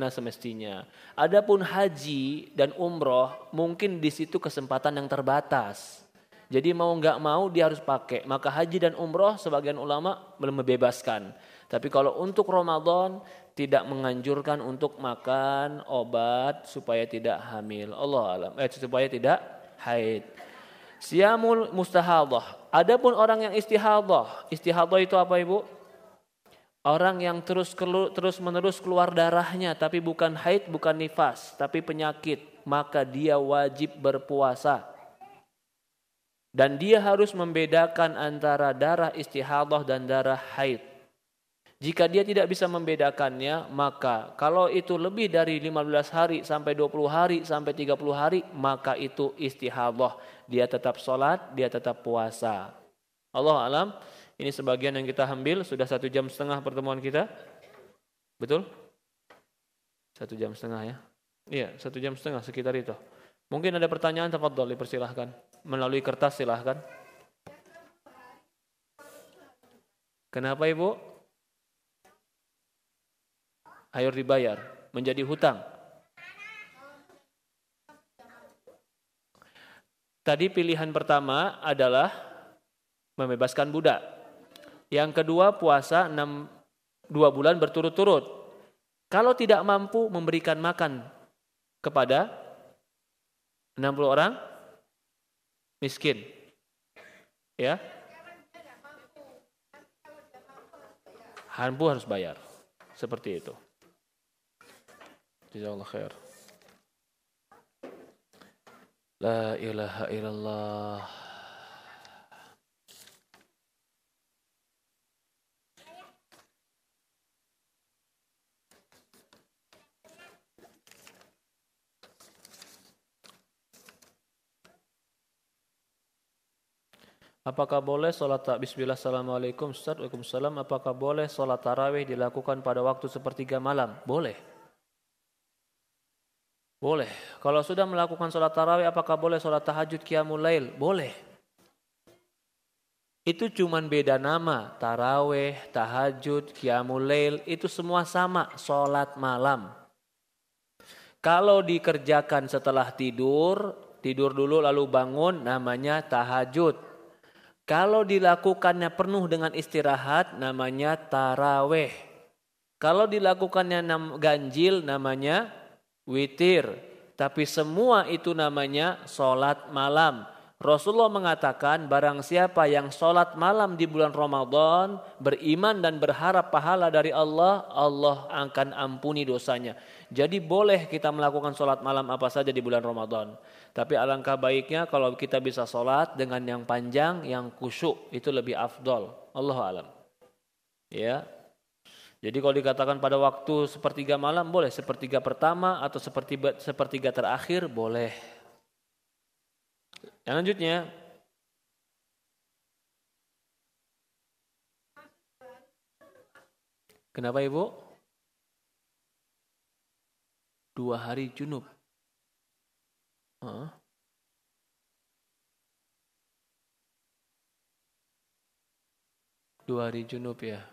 semestinya. Adapun haji dan umroh, mungkin di situ kesempatan yang terbatas. Jadi mau nggak mau dia harus pakai. Maka haji dan umroh sebagian ulama belum membebaskan. Tapi kalau untuk Ramadan tidak menganjurkan untuk makan obat supaya tidak hamil. Allah alam. Supaya tidak haid. Siyamul mustahadah. Adapun orang yang istihadah. Istihadah itu apa, Ibu? Orang yang terus menerus keluar darahnya tapi bukan haid, bukan nifas, tapi penyakit, maka dia wajib berpuasa. Dan dia harus membedakan antara darah istihadah dan darah haid. Jika dia tidak bisa membedakannya, maka kalau itu lebih dari 15 hari sampai 20 hari sampai 30 hari, maka itu istihadah. Dia tetap sholat, dia tetap puasa. Allah alam, ini sebagian yang kita ambil, sudah 1,5 jam pertemuan kita. Betul? 1,5 jam ya. Iya, 1,5 jam sekitar itu. Mungkin ada pertanyaan, tafadhol dipersilahkan. Melalui kertas silahkan. Kenapa Ibu? Ayo dibayar, menjadi hutang. Tadi pilihan pertama adalah membebaskan budak. Yang kedua puasa 2 bulan berturut-turut. Kalau tidak mampu memberikan makan kepada 60 orang miskin. Ya. Mampu harus bayar. Seperti itu. Jazakallahu khair. La ilaha illallah. Apakah boleh sholat bismillah assalamualaikum Ustaz, waalaikumsalam. Apakah boleh sholat tarawih dilakukan pada waktu sepertiga malam? Boleh. Boleh. Kalau sudah melakukan sholat tarawih, apakah boleh sholat tahajud qiyamul lail? Boleh. Itu cuman beda nama. Tarawih, tahajud, qiyamul lail, itu semua sama, sholat malam. Kalau dikerjakan setelah tidur dulu lalu bangun, namanya tahajud. Kalau dilakukannya penuh dengan istirahat, namanya taraweh. Kalau dilakukannya ganjil, namanya witir. Tapi semua itu namanya sholat malam. Rasulullah mengatakan barang siapa yang sholat malam di bulan Ramadan, beriman dan berharap pahala dari Allah, Allah akan ampuni dosanya. Jadi boleh kita melakukan sholat malam apa saja di bulan Ramadan. Tapi alangkah baiknya kalau kita bisa sholat dengan yang panjang, yang khusyuk, itu lebih afdol. Allahu a'lam. Ya. Jadi kalau dikatakan pada waktu sepertiga malam boleh, sepertiga pertama atau sepertiga terakhir boleh. Yang lanjutnya, kenapa Ibu? 2 hari junub. 2 hari junub ya.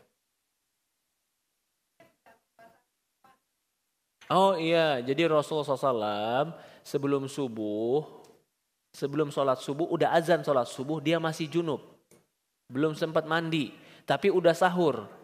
Oh iya, jadi Rasulullah SAW sebelum sholat subuh, udah azan sholat subuh, dia masih junub. Belum sempat mandi, tapi udah sahur.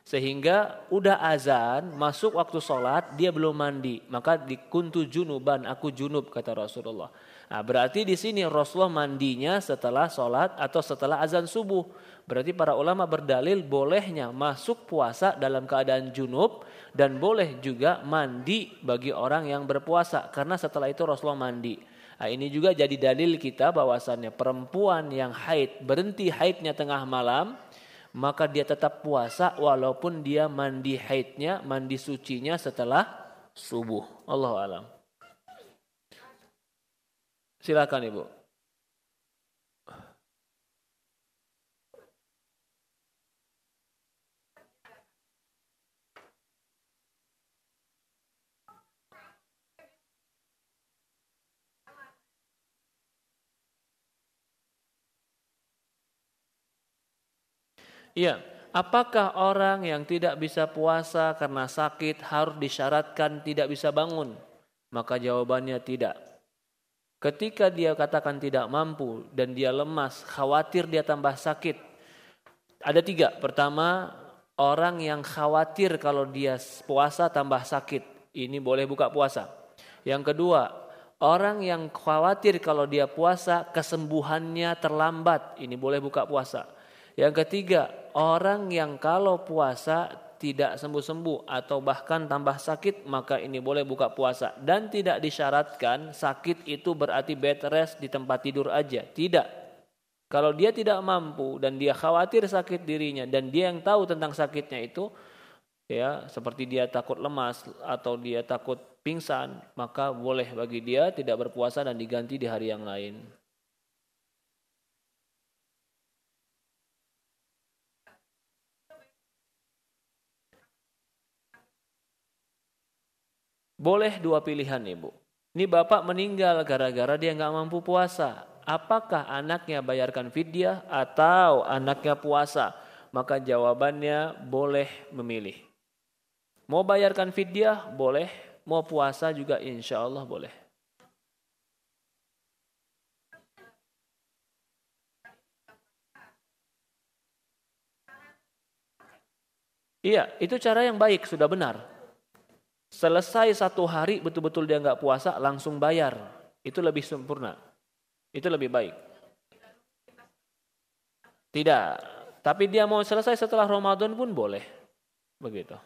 Sehingga udah azan, masuk waktu sholat, dia belum mandi. Maka kuntu junuban, aku junub, kata Rasulullah. Nah, berarti di sini Rasulullah mandinya setelah sholat atau setelah azan subuh. Berarti para ulama berdalil bolehnya masuk puasa dalam keadaan junub dan boleh juga mandi bagi orang yang berpuasa. Karena setelah itu Rasulullah mandi. Nah, ini juga jadi dalil kita bahwasannya perempuan yang haid, berhenti haidnya tengah malam, maka dia tetap puasa walaupun dia mandi haidnya, mandi sucinya setelah subuh. Allahu a'lam. Silakan Ibu. Iya, apakah orang yang tidak bisa puasa karena sakit harus disyaratkan tidak bisa bangun? Maka jawabannya tidak. Ketika dia katakan tidak mampu dan dia lemas, khawatir dia tambah sakit. Ada 3. Pertama, orang yang khawatir kalau dia puasa tambah sakit. Ini boleh buka puasa. Yang kedua, orang yang khawatir kalau dia puasa kesembuhannya terlambat. Ini boleh buka puasa. Yang ketiga, orang yang kalau puasa tidak sembuh-sembuh atau bahkan tambah sakit, maka ini boleh buka puasa. Dan tidak disyaratkan sakit itu berarti bed rest di tempat tidur aja. Tidak. Kalau dia tidak mampu dan dia khawatir sakit dirinya dan dia yang tahu tentang sakitnya itu, ya seperti dia takut lemas atau dia takut pingsan, maka boleh bagi dia tidak berpuasa dan diganti di hari yang lain. Boleh 2 pilihan Ibu. Ini bapak meninggal gara-gara dia nggak mampu puasa. Apakah anaknya bayarkan fidyah atau anaknya puasa? Maka jawabannya boleh memilih. Mau bayarkan fidyah boleh, mau puasa juga insya Allah boleh. Iya, itu cara yang baik, sudah benar. Selesai 1 hari betul-betul dia nggak puasa langsung bayar, itu lebih sempurna, itu lebih baik. Tidak, tapi dia mau selesai setelah Ramadan pun boleh, begitu.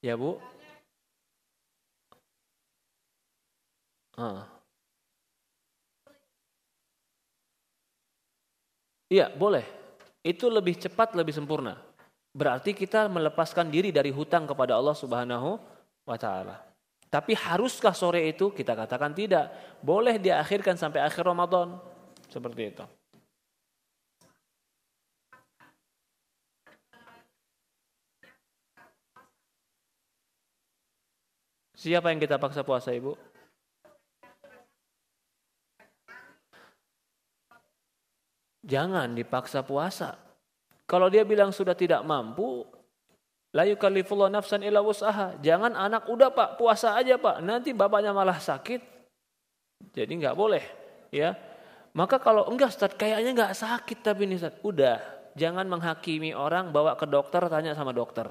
Ya Bu. Iya boleh. Itu lebih cepat, lebih sempurna. Berarti kita melepaskan diri dari hutang kepada Allah Subhanahu wa ta'ala. Tapi haruskah sore itu? Kita katakan tidak. Boleh diakhirkan sampai akhir Ramadan. Seperti itu. Siapa yang kita paksa puasa, Ibu? Jangan dipaksa puasa. Kalau dia bilang sudah tidak mampu, la yukallifullahu nafsan illa wus'aha. Jangan anak, udah Pak, puasa aja Pak. Nanti bapaknya malah sakit. Jadi nggak boleh, ya. Maka kalau enggak Ustaz, kayaknya nggak sakit tapi nih Ustaz. Udah, jangan menghakimi orang, bawa ke dokter, tanya sama dokter.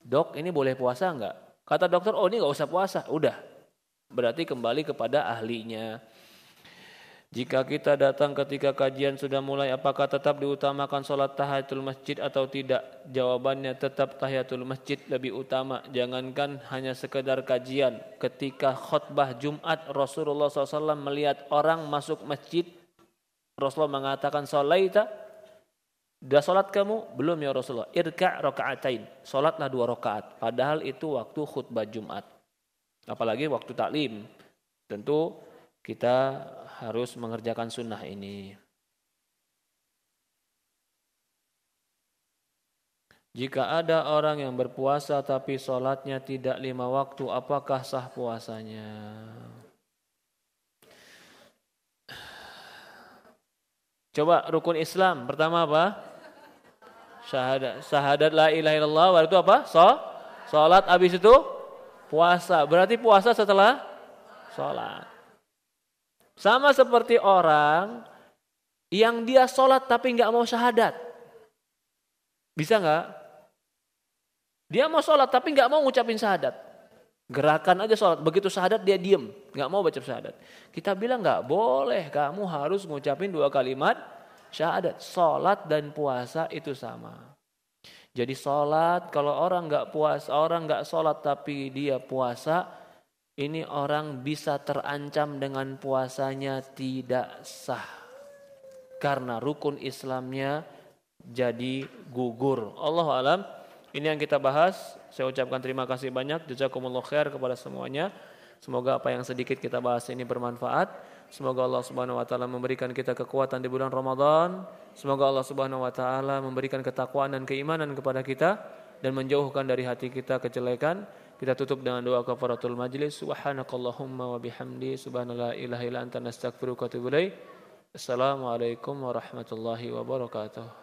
Dok, ini boleh puasa enggak? Kata dokter, oh ini nggak usah puasa. Udah, berarti kembali kepada ahlinya. Jika kita datang ketika kajian sudah mulai, apakah tetap diutamakan sholat tahiyatul masjid atau tidak? Jawabannya tetap tahiyatul masjid lebih utama. Jangankan hanya sekedar kajian. Ketika khutbah Jumat, Rasulullah SAW melihat orang masuk masjid. Rasulullah mengatakan, sholaita? Sudah sholat kamu? Belum ya Rasulullah. Irka' raka'atain. Sholatlah 2 rakaat. Padahal itu waktu khutbah Jumat. Apalagi waktu taklim. Tentu kita harus mengerjakan sunnah ini. Jika ada orang yang berpuasa tapi sholatnya tidak 5 waktu, apakah sah puasanya? Coba rukun Islam pertama apa? Syahadat la ilaha illallah. Baru itu apa? Sholat, habis itu puasa. Berarti puasa setelah sholat. Sama seperti orang yang dia sholat tapi nggak mau syahadat. Bisa nggak? Dia mau sholat tapi nggak mau ngucapin syahadat. Gerakan aja sholat. Begitu syahadat dia diem. Nggak mau baca syahadat. Kita bilang nggak boleh. Kamu harus ngucapin 2 kalimat syahadat. Sholat dan puasa itu sama. Jadi sholat, kalau orang nggak puasa, orang nggak sholat tapi dia puasa, ini orang bisa terancam dengan puasanya tidak sah. Karena rukun Islamnya jadi gugur. Allahu a'lam. Ini yang kita bahas. Saya ucapkan terima kasih banyak. Jazakumullah khair kepada semuanya. Semoga apa yang sedikit kita bahas ini bermanfaat. Semoga Allah Subhanahu wa taala memberikan kita kekuatan di bulan Ramadan. Semoga Allah Subhanahu wa taala memberikan ketakwaan dan keimanan kepada kita dan menjauhkan dari hati kita kejelekan. Kita tutup dengan doa kafaratul majlis. Subhanakallahumma wa bihamdi, subhanallah ilaha illa anta nastaghfiruka wa atubu ilaik. Assalamualaikum warahmatullahi wabarakatuh.